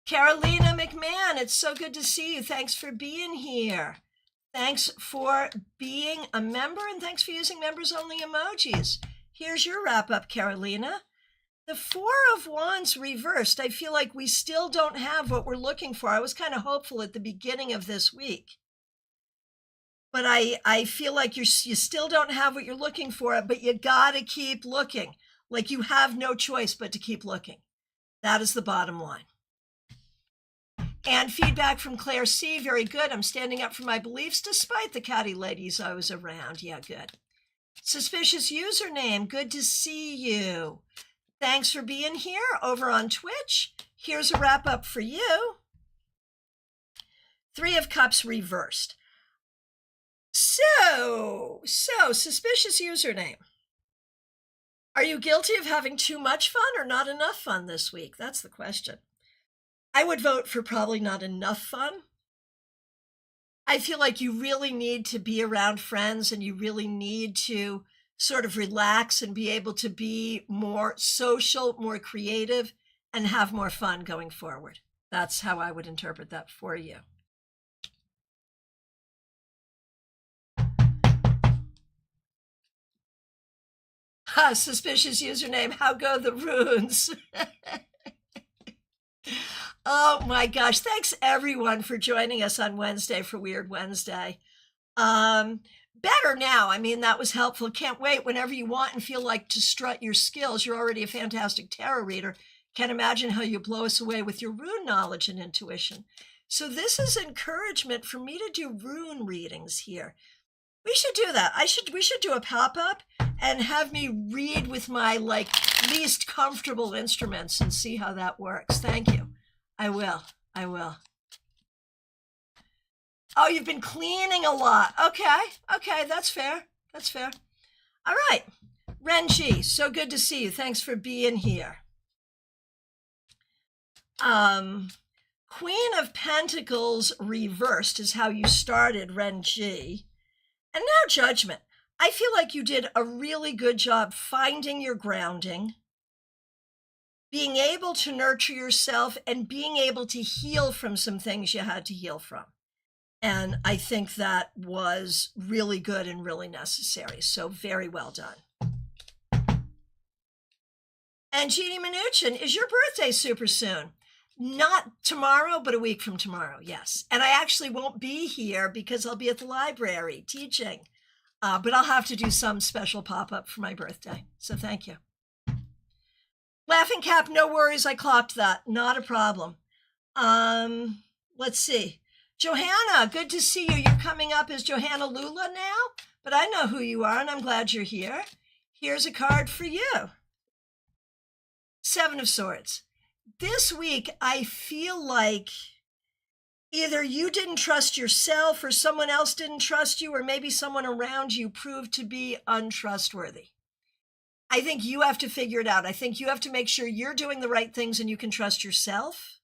Carolina McMahon, it's so good to see you. Thanks for being here. Thanks for being a member, and thanks for using members-only emojis. Here's your wrap-up, Carolina. The Four of Wands reversed. I feel like we still don't have what we're looking for. I was kind of hopeful at the beginning of this week. But I feel like you still don't have what you're looking for, but you got to keep looking. Like you have no choice but to keep looking. That is the bottom line. And feedback from Claire C. Very good. I'm standing up for my beliefs despite the catty ladies I was around. Yeah, good. Suspicious username. Good to see you. Thanks for being here over on Twitch. Here's a wrap up for you. Three of Cups reversed. So suspicious username. Are you guilty of having too much fun or not enough fun this week? That's the question. I would vote for probably not enough fun. I feel like you really need to be around friends and you really need to sort of relax and be able to be more social, more creative, and have more fun going forward. That's how I would interpret that for you. Suspicious username, how go the runes? Oh my gosh, thanks everyone for joining us on Wednesday for Weird Wednesday. Better now. I mean, that was helpful. Can't wait whenever you want and feel like to strut your skills. You're already a fantastic tarot reader. Can't imagine how you blow us away with your rune knowledge and intuition. So this is encouragement for me to do rune readings here. We should do that. We should do a pop-up and have me read with my least comfortable instruments and see how that works. Thank you. I will. Oh, you've been cleaning a lot. Okay, that's fair. All right. Renji, so good to see you. Thanks for being here. Queen of Pentacles reversed is how you started, Renji. And now Judgment. I feel like you did a really good job finding your grounding, being able to nurture yourself, and being able to heal from some things you had to heal from. And I think that was really good and really necessary. So very well done. And Jeannie Mnuchin, is your birthday super soon? Not tomorrow, but a week from tomorrow, yes. And I actually won't be here because I'll be at the library teaching. But I'll have to do some special pop-up for my birthday. So thank you. Laughing Cap, no worries, I clocked that. Not a problem. Let's see. Johanna, good to see you. You're coming up as Johanna Lula now, but I know who you are, and I'm glad you're here. Here's a card for you. Seven of Swords. This week, I feel like either you didn't trust yourself or someone else didn't trust you, or maybe someone around you proved to be untrustworthy. I think you have to figure it out. I think you have to make sure you're doing the right things and you can trust yourself,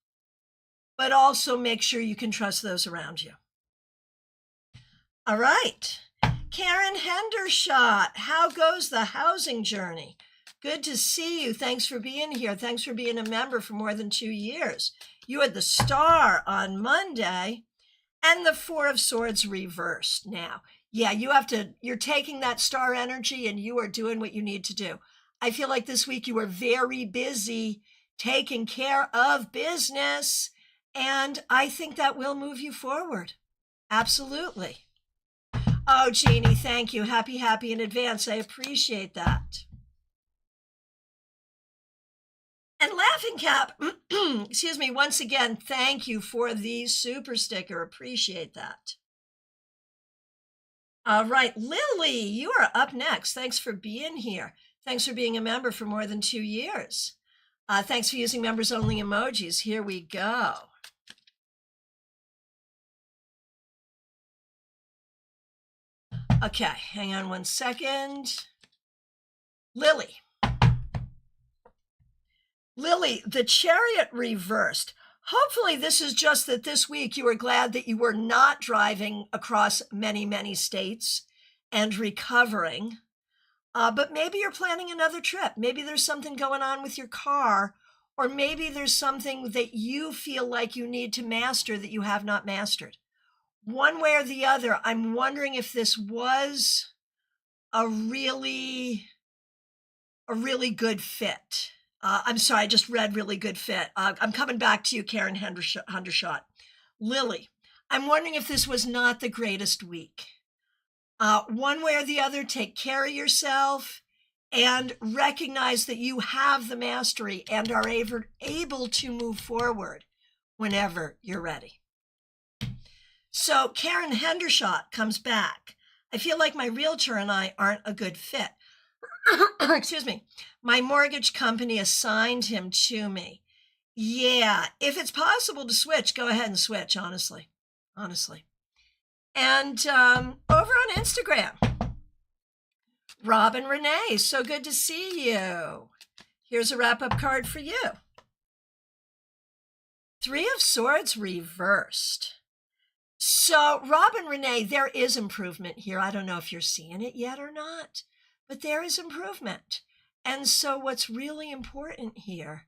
but also make sure you can trust those around you. All right. Karen Hendershot, how goes the housing journey? Good to see you. Thanks for being here. Thanks for being a member for more than 2 years. You had the Star on Monday and the Four of Swords reversed now. Yeah, you're taking that Star energy and you are doing what you need to do. I feel like this week you were very busy taking care of business, and I think that will move you forward. Absolutely. Oh, Jeannie, thank you. Happy in advance. I appreciate that. And Laughing Cap, excuse me, once again, thank you for the super sticker. Appreciate that. All right, Lily, you are up next. Thanks for being here. Thanks for being a member for more than 2 years. Thanks for using members-only emojis. Here we go. Okay, hang on one second. Lily, the Chariot reversed. Hopefully this is just that this week you were glad that you were not driving across many, many states and recovering. But maybe you're planning another trip. Maybe there's something going on with your car, or maybe there's something that you feel like you need to master that you have not mastered. One way or the other, I'm wondering if this was a really good fit. I'm sorry, I just read really good fit. I'm coming back to you, Karen Hendershot. Lily, I'm wondering if this was not the greatest week. One way or the other, take care of yourself and recognize that you have the mastery and are able to move forward whenever you're ready. So Karen Hendershot comes back. I feel like my realtor and I aren't a good fit. Excuse me. My mortgage company assigned him to me. Yeah, if it's possible to switch, go ahead and switch, honestly. And over on Instagram, Robin Renee, so good to see you. Here's a wrap-up card for you. Three of Swords reversed. So, Robin Renee, there is improvement here. I don't know if you're seeing it yet or not, but there is improvement. And so what's really important here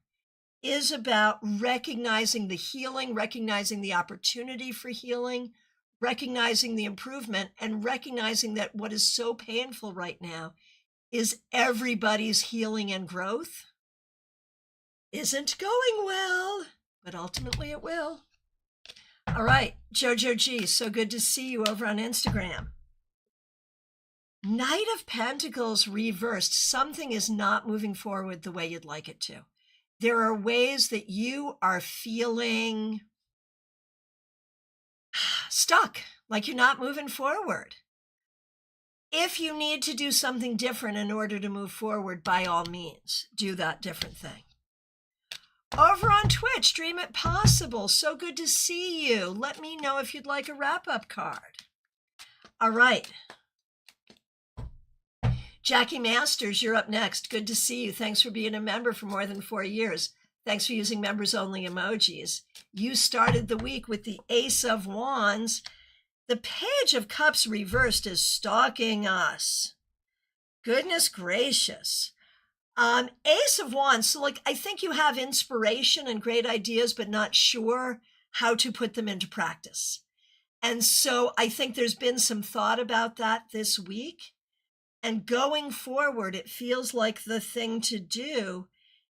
is about recognizing the healing, recognizing the opportunity for healing, recognizing the improvement, and recognizing that what is so painful right now is everybody's healing and growth isn't going well, but ultimately it will. All right, Jojo G, so good to see you over on Instagram. Knight of Pentacles reversed. Something is not moving forward the way you'd like it to. There are ways that you are feeling stuck, like you're not moving forward. If you need to do something different in order to move forward, by all means, do that different thing. Over on Twitch, Dream It Possible. So good to see you. Let me know if you'd like a wrap-up card. All right. Jackie Masters, you're up next. Good to see you. Thanks for being a member for more than 4 years. Thanks for using members-only emojis. You started the week with the Ace of Wands. The Page of Cups reversed is stalking us. Goodness gracious. Ace of Wands, so I think you have inspiration and great ideas, but not sure how to put them into practice. And so I think there's been some thought about that this week. And going forward, it feels like the thing to do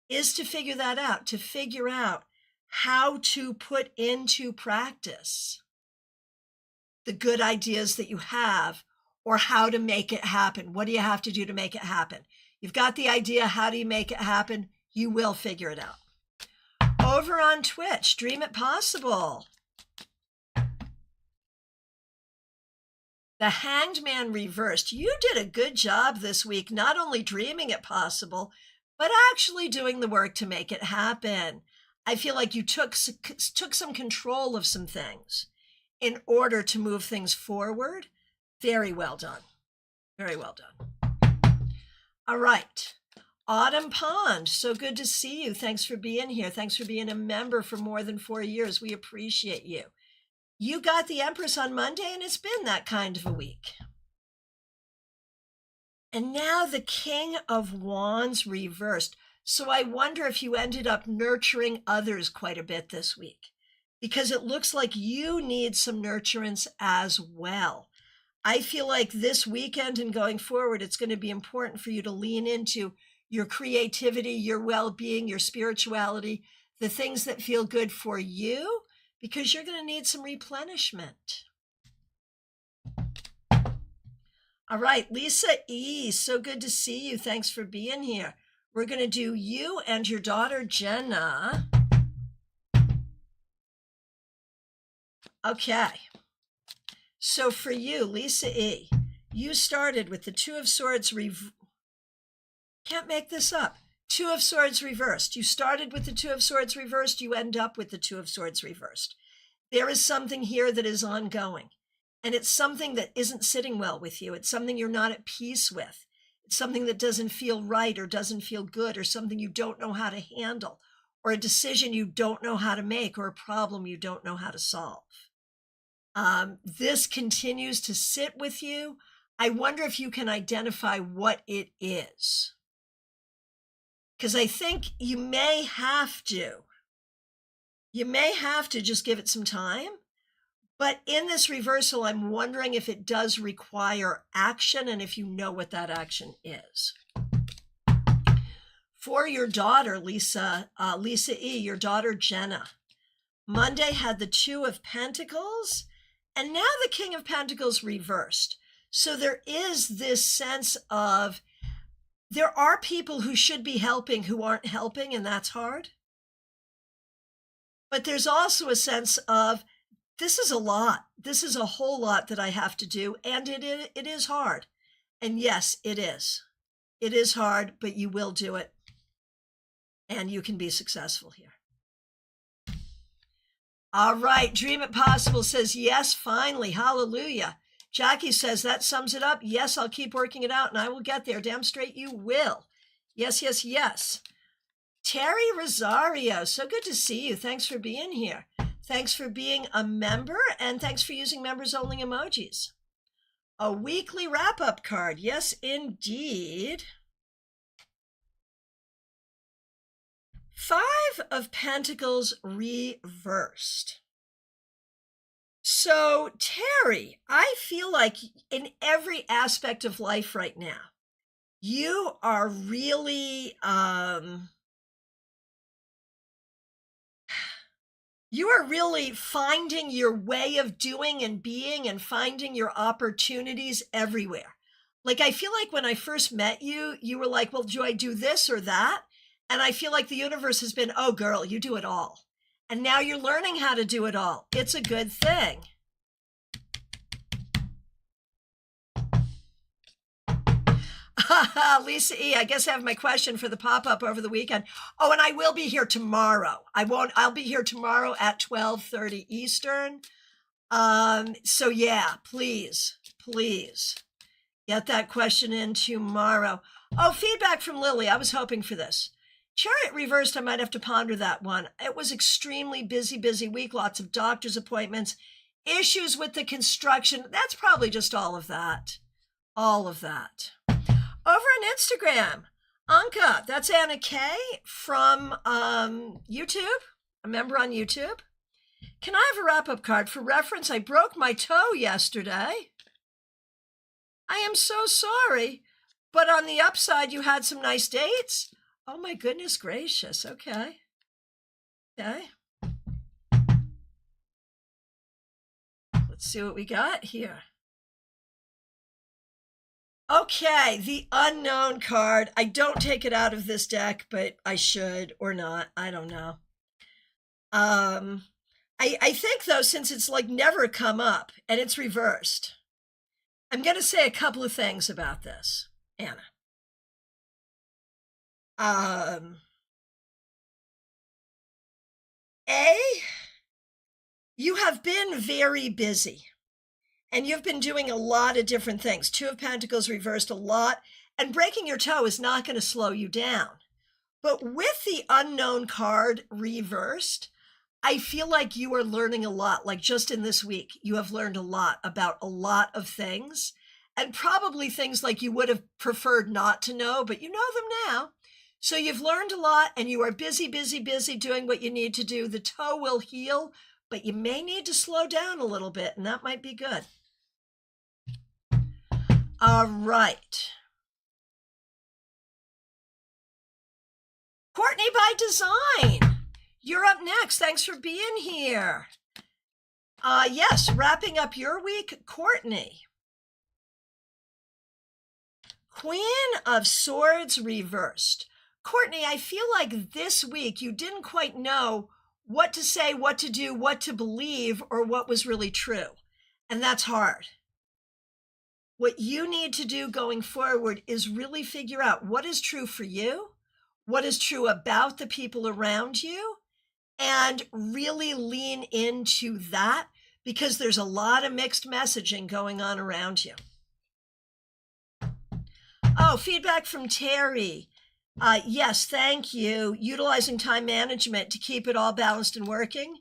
is to figure that out, to figure out how to put into practice the good ideas that you have, or how to make it happen. What do you have to do to make it happen? You've got the idea. How do you make it happen? You will figure it out. Over on Twitch, Dream It Possible. The Hanged Man reversed. You did a good job this week, not only dreaming it possible, but actually doing the work to make it happen. I feel like you took some control of some things in order to move things forward. Very well done. Very well done. All right. Autumn Pond, so good to see you. Thanks for being here. Thanks for being a member for more than 4 years. We appreciate you. You got the Empress on Monday, and it's been that kind of a week. And now the King of Wands reversed. So I wonder if you ended up nurturing others quite a bit this week, because it looks like you need some nurturance as well. I feel like this weekend and going forward, it's going to be important for you to lean into your creativity, your well-being, your spirituality, the things that feel good for you, because you're going to need some replenishment. All right, Lisa E., so good to see you. Thanks for being here. We're going to do you and your daughter, Jenna. Okay. So for you, Lisa E., you started with the Two of Swords can't make this up. Two of Swords reversed. You started with the Two of Swords reversed. You end up with the Two of Swords reversed. There is something here that is ongoing, and it's something that isn't sitting well with you. It's something you're not at peace with. It's something that doesn't feel right or doesn't feel good, or something you don't know how to handle, or a decision you don't know how to make, or a problem you don't know how to solve. This continues to sit with you. I wonder if you can identify what it is. Because I think you may have to. You may have to just give it some time. But in this reversal, I'm wondering if it does require action and if you know what that action is. For your daughter, Lisa E., your daughter, Jenna, Monday had the Two of Pentacles, and now the King of Pentacles reversed. So there is this sense of there are people who should be helping who aren't helping, and that's hard. But there's also a sense of this is a lot. This is a whole lot that I have to do, and it is hard. And yes, it is. It is hard, but you will do it, and you can be successful here. All right, Dream It Possible says, yes, finally, hallelujah. Jackie says, that sums it up. Yes, I'll keep working it out, and I will get there. Damn straight you will. Yes, yes, yes. Terry Rosario, so good to see you. Thanks for being here. Thanks for being a member, and thanks for using members-only emojis. A weekly wrap-up card. Yes, indeed. Five of Pentacles reversed. So, Terry, I feel like in every aspect of life right now, you are really... you are really finding your way of doing and being and finding your opportunities everywhere. Like, I feel like when I first met you, you were like, well, do I do this or that? And I feel like the universe has been, oh, girl, you do it all. And now you're learning how to do it all. It's a good thing. Lisa E., I guess I have my question for the pop-up over the weekend. Oh, and I will be here tomorrow. I'll be here tomorrow at 12:30 Eastern. So yeah, please get that question in tomorrow. Oh, feedback from Lily. I was hoping for this. Chariot reversed, I might have to ponder that one. It was extremely busy week, lots of doctor's appointments, issues with the construction. That's probably just all of that. All of that. Over on Instagram, Anka, that's Anna K from YouTube, a member on YouTube. Can I have a wrap-up card? For reference, I broke my toe yesterday. I am so sorry, but on the upside, you had some nice dates. Oh my goodness gracious, okay. Okay. Let's see what we got here. Okay, the unknown card. I don't take it out of this deck, but I should or not. I don't know. I think, though, since it's like never come up and it's reversed, I'm going to say a couple of things about this, Anna. You have been very busy. And you've been doing a lot of different things. Two of Pentacles reversed a lot. And breaking your toe is not going to slow you down. But with the unknown card reversed, I feel like you are learning a lot. Like just in this week, you have learned a lot about a lot of things. And probably things like you would have preferred not to know, but you know them now. So you've learned a lot and you are busy doing what you need to do. The toe will heal, but you may need to slow down a little bit, and that might be good. All right. Courtney by Design, you're up next. Thanks for being here. Yes, wrapping up your week, Courtney. Queen of Swords reversed. Courtney, I feel like this week you didn't quite know what to say, what to do, what to believe, or what was really true. And that's hard. What you need to do going forward is really figure out what is true for you, what is true about the people around you, and really lean into that because there's a lot of mixed messaging going on around you. Oh, feedback from Terry. Yes, thank you. Utilizing time management to keep it all balanced and working.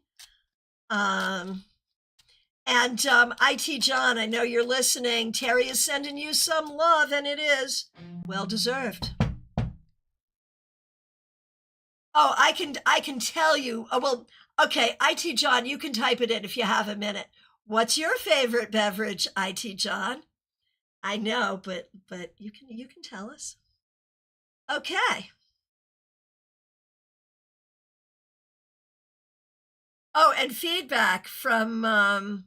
And IT John, I know you're listening. Terry is sending you some love, and it is well deserved. Oh, I can tell you. Oh, well, okay, IT John, you can type it in if you have a minute. What's your favorite beverage, IT John? I know, but you can tell us. Okay. Oh, and feedback from Anna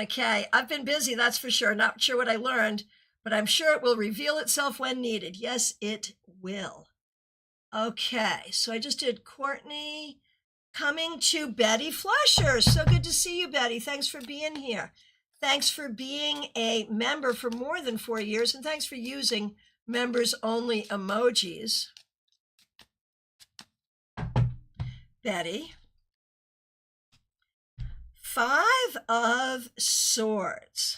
K. I've been busy, that's for sure. Not sure what I learned, but I'm sure it will reveal itself when needed. Yes, it will. Okay, so I just did Courtney. Coming to Betty Flusher. So good to see you, Betty. Thanks for being here. Thanks for being a member for more than 4 years, and thanks for using members only emojis. Betty. 5 of Swords.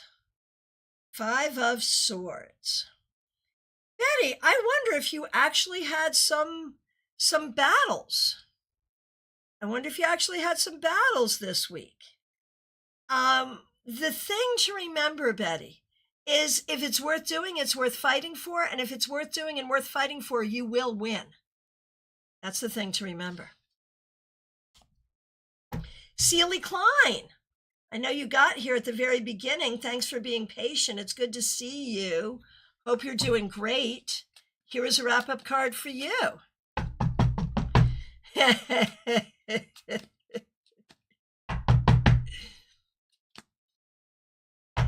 5 of Swords. Betty, I wonder if you actually had some battles. I wonder if you actually had some battles this week. The thing to remember, Betty, is if it's worth doing, it's worth fighting for. And if it's worth doing and worth fighting for, you will win. That's the thing to remember. Celie Klein, I know you got here at the very beginning. Thanks for being patient. It's good to see you. Hope you're doing great. Here is a wrap-up card for you.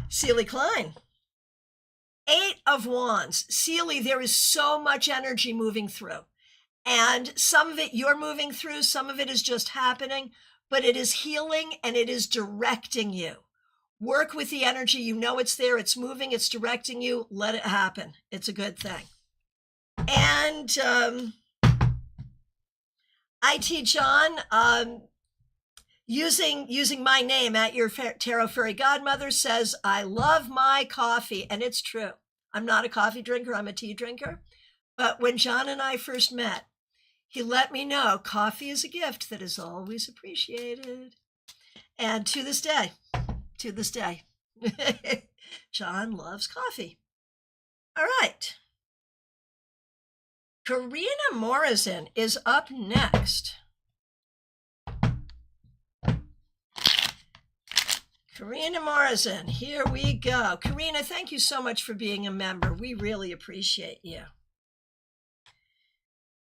Celie Klein. 8 of Wands. Celie, there is so much energy moving through. And some of it you're moving through, some of it is just happening, but it is healing and it is directing you. Work with the energy. You know it's there, it's moving, it's directing you. Let it happen. It's a good thing. And IT John, using my name at your Tarot Fairy Godmother, says, I love my coffee. And it's true. I'm not a coffee drinker, I'm a tea drinker. But when John and I first met, he let me know coffee is a gift that is always appreciated. And to this day, John loves coffee. All right. Karina Morrison is up next. Karina Morrison, here we go. Karina, thank you so much for being a member. We really appreciate you.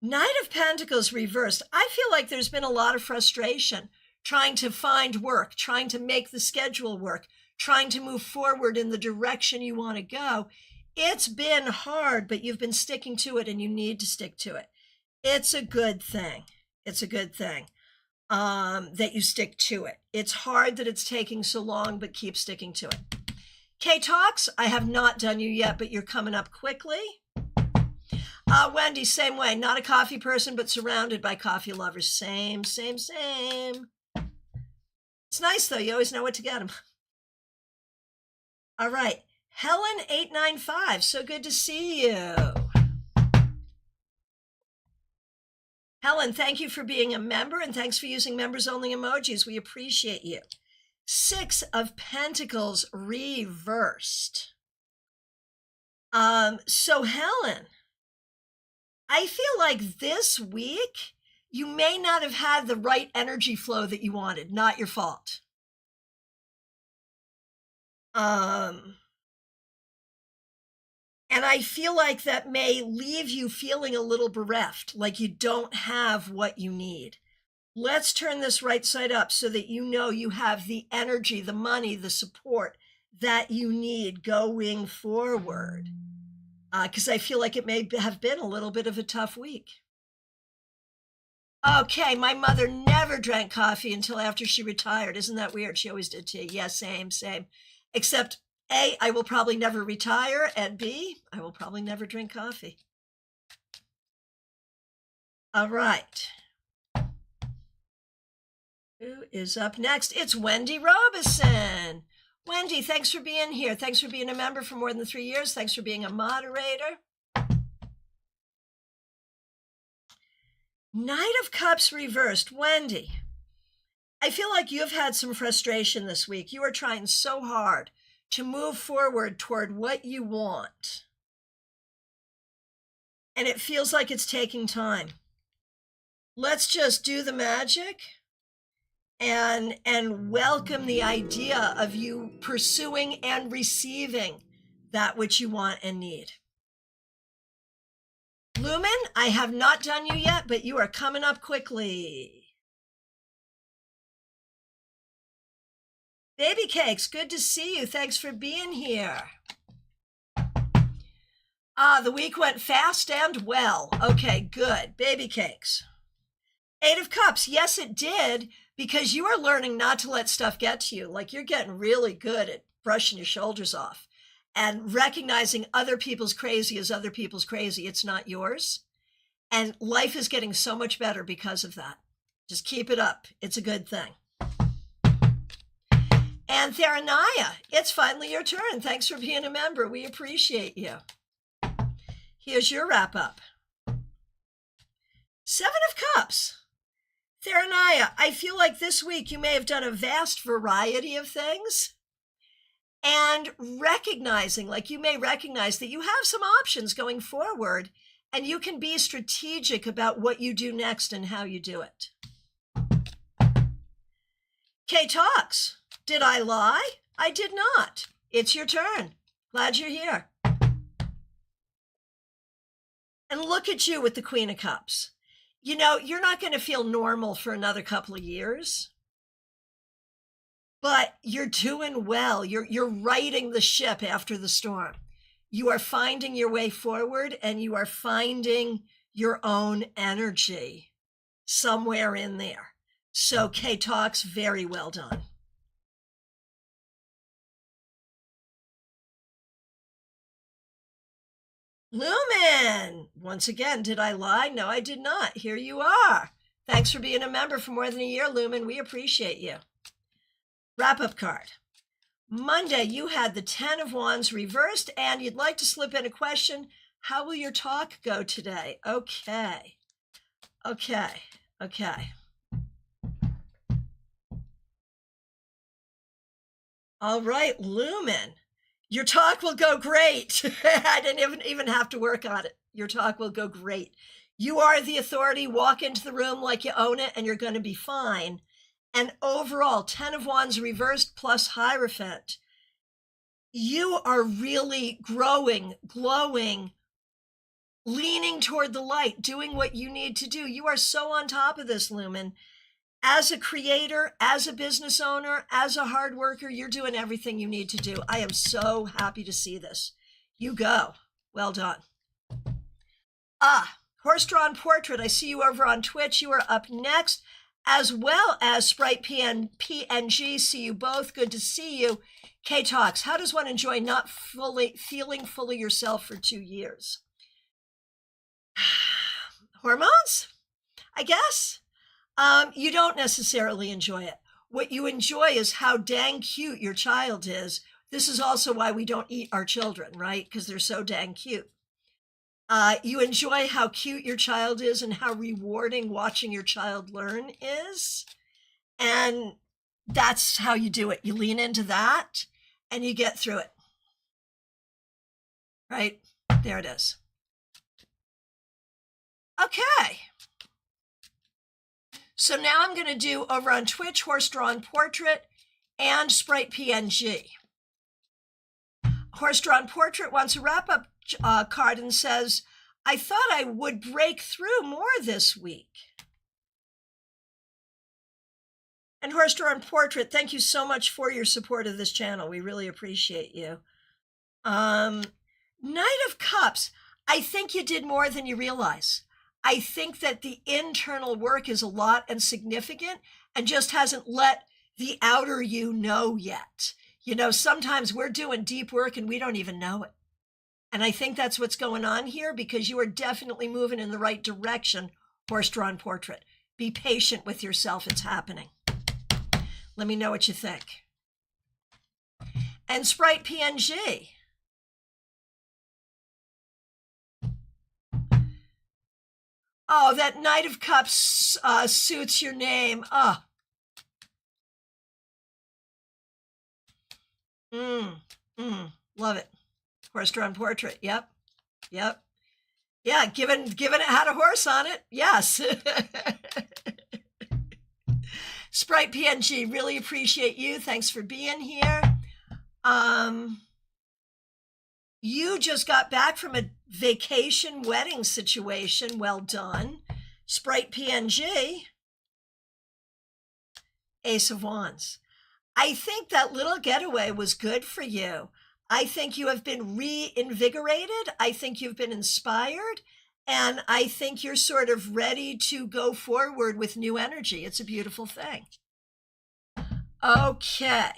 Knight of Pentacles reversed. I feel like there's been a lot of frustration trying to find work, trying to make the schedule work, trying to move forward in the direction you want to go. It's been hard, but you've been sticking to it and you need to stick to it. It's a good thing. It's a good thing that you stick to it. It's hard that it's taking so long, but keep sticking to it. K-Talks, I have not done you yet, but you're coming up quickly. Wendy, same way. Not a coffee person, but surrounded by coffee lovers. Same. It's nice, though. You always know what to get them. All right. Helen 895, so good to see you. Helen, thank you for being a member, and thanks for using members-only emojis. We appreciate you. 6 of Pentacles reversed. So Helen, I feel like this week you may not have had the right energy flow that you wanted. Not your fault. And I feel like that may leave you feeling a little bereft, like you don't have what you need. Let's turn this right side up so that you know you have the energy, the money, the support that you need going forward. Because I feel like it may have been a little bit of a tough week. Okay, my mother never drank coffee until after she retired. Isn't that weird? She always did tea. Yeah, same. Except A, I will probably never retire, and B, I will probably never drink coffee. All right. Who is up next? It's Wendy Robison. Wendy, thanks for being here. Thanks for being a member for more than 3 years. Thanks for being a moderator. Knight of Cups reversed. Wendy, I feel like you've had some frustration this week. You are trying so hard to move forward toward what you want. And it feels like it's taking time. Let's just do the magic and welcome the idea of you pursuing and receiving that which you want and need. Lumen, I have not done you yet, but you are coming up quickly. Baby Cakes, good to see you. Thanks for being here. The week went fast and well. Okay, good. Baby Cakes. 8 of Cups. Yes, it did, because you are learning not to let stuff get to you. Like, you're getting really good at brushing your shoulders off and recognizing other people's crazy as other people's crazy. It's not yours. And life is getting so much better because of that. Just keep it up. It's a good thing. And Theranaya, it's finally your turn. Thanks for being a member. We appreciate you. Here's your wrap up. 7 of Cups. Theranaya, I feel like this week you may have done a vast variety of things, and recognizing, like you may recognize that you have some options going forward, and you can be strategic about what you do next and how you do it. K-Talks. Did I lie? I did not. It's your turn. Glad you're here. And look at you with the Queen of Cups. You know, you're not going to feel normal for another couple of years, but you're doing well. You're righting the ship after the storm. You are finding your way forward, and you are finding your own energy somewhere in there. So K-Talks, very well done. Lumen, once again, did I lie? No, I did not. Here you are. Thanks for being a member for more than a year, Lumen. We appreciate you. Wrap-up card. Monday, you had the 10 of Wands reversed, and you'd like to slip in a question. How will your talk go today? Okay. All right, Lumen. Your talk will go great. I didn't even have to work on it. Your talk will go great. You are the authority. Walk into the room like you own it, and you're going to be fine. And overall, 10 of Wands reversed plus Hierophant. You are really growing, glowing, leaning toward the light, doing what you need to do. You are so on top of this, Lumen. As a creator, as a business owner, as a hard worker, you're doing everything you need to do. I am so happy to see this. You go. Well done. Horse-drawn portrait. I see you over on Twitch. You are up next, as well as Sprite PNG. See you both. Good to see you. K-Talks. How does one enjoy not feeling fully yourself for 2 years? Hormones, I guess. You don't necessarily enjoy it. What you enjoy is how dang cute your child is. This is also why we don't eat our children, right? Because they're so dang cute. You enjoy how cute your child is and how rewarding watching your child learn is. And that's how you do it. You lean into that and you get through it. Right? There it is. Okay. So now I'm going to do over on Twitch, Horse-Drawn Portrait and Sprite PNG. Horse-Drawn Portrait wants a wrap-up card and says, I thought I would break through more this week. And Horse-Drawn Portrait, thank you so much for your support of this channel. We really appreciate you. Knight of Cups, I think you did more than you realize. I think that the internal work is a lot and significant and just hasn't let the outer you know yet. You know, sometimes we're doing deep work and we don't even know it. And I think that's what's going on here, because you are definitely moving in the right direction, Horse-Drawn Portrait. Be patient with yourself. It's happening. Let me know what you think. And Sprite PNG. Oh, that Knight of Cups suits your name. Mm, love it. Horse-drawn portrait. Yep. Yep. Yeah, given it had a horse on it. Yes. Sprite PNG, really appreciate you. Thanks for being here. You just got back from a vacation wedding situation. Well done. Sprite PNG, Ace of Wands. I think that little getaway was good for you. I think you have been reinvigorated. I think you've been inspired. And I think you're sort of ready to go forward with new energy. It's a beautiful thing. Okay.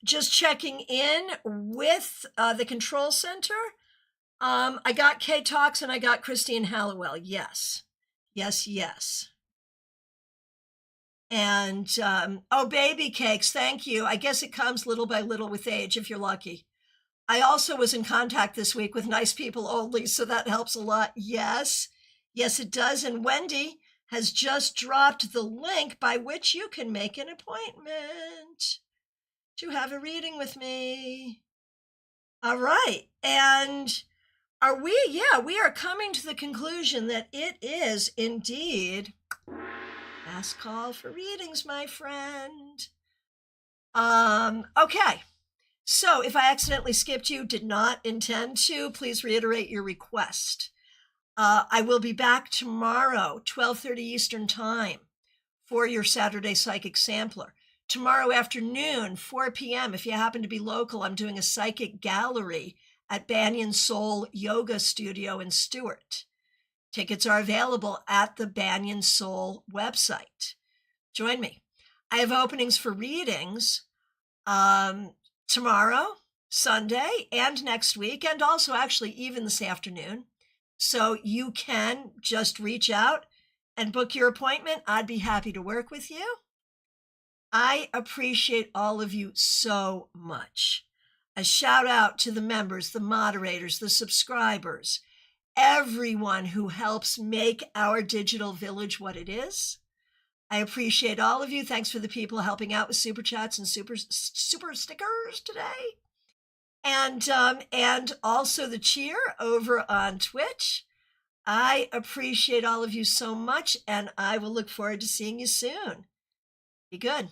Just checking in with the control center. I got Kay Talks and I got Christine Hallowell. Yes. Yes, yes. And oh, baby cakes, thank you. I guess it comes little by little with age if you're lucky. I also was in contact this week with Nice People Only, so that helps a lot. Yes, yes, it does. And Wendy has just dropped the link by which you can make an appointment to have a reading with me. All right. And we are coming to the conclusion that it is indeed last call for readings, my friend. Okay. So if I accidentally skipped you, did not intend to, please reiterate your request. I will be back tomorrow, 12:30 Eastern Time, for your Saturday Psychic Sampler. Tomorrow afternoon, 4 p.m., if you happen to be local, I'm doing a psychic gallery at Banyan Soul Yoga Studio in Stewart. Tickets are available at the Banyan Soul website. Join me. I have openings for readings tomorrow, Sunday, and next week, and also actually even this afternoon. So you can just reach out and book your appointment. I'd be happy to work with you. I appreciate all of you so much. A shout out to the members, the moderators, the subscribers, everyone who helps make our digital village what it is. I appreciate all of you. Thanks for the people helping out with super chats and super stickers today. And also the cheer over on Twitch. I appreciate all of you so much, and I will look forward to seeing you soon. Be good.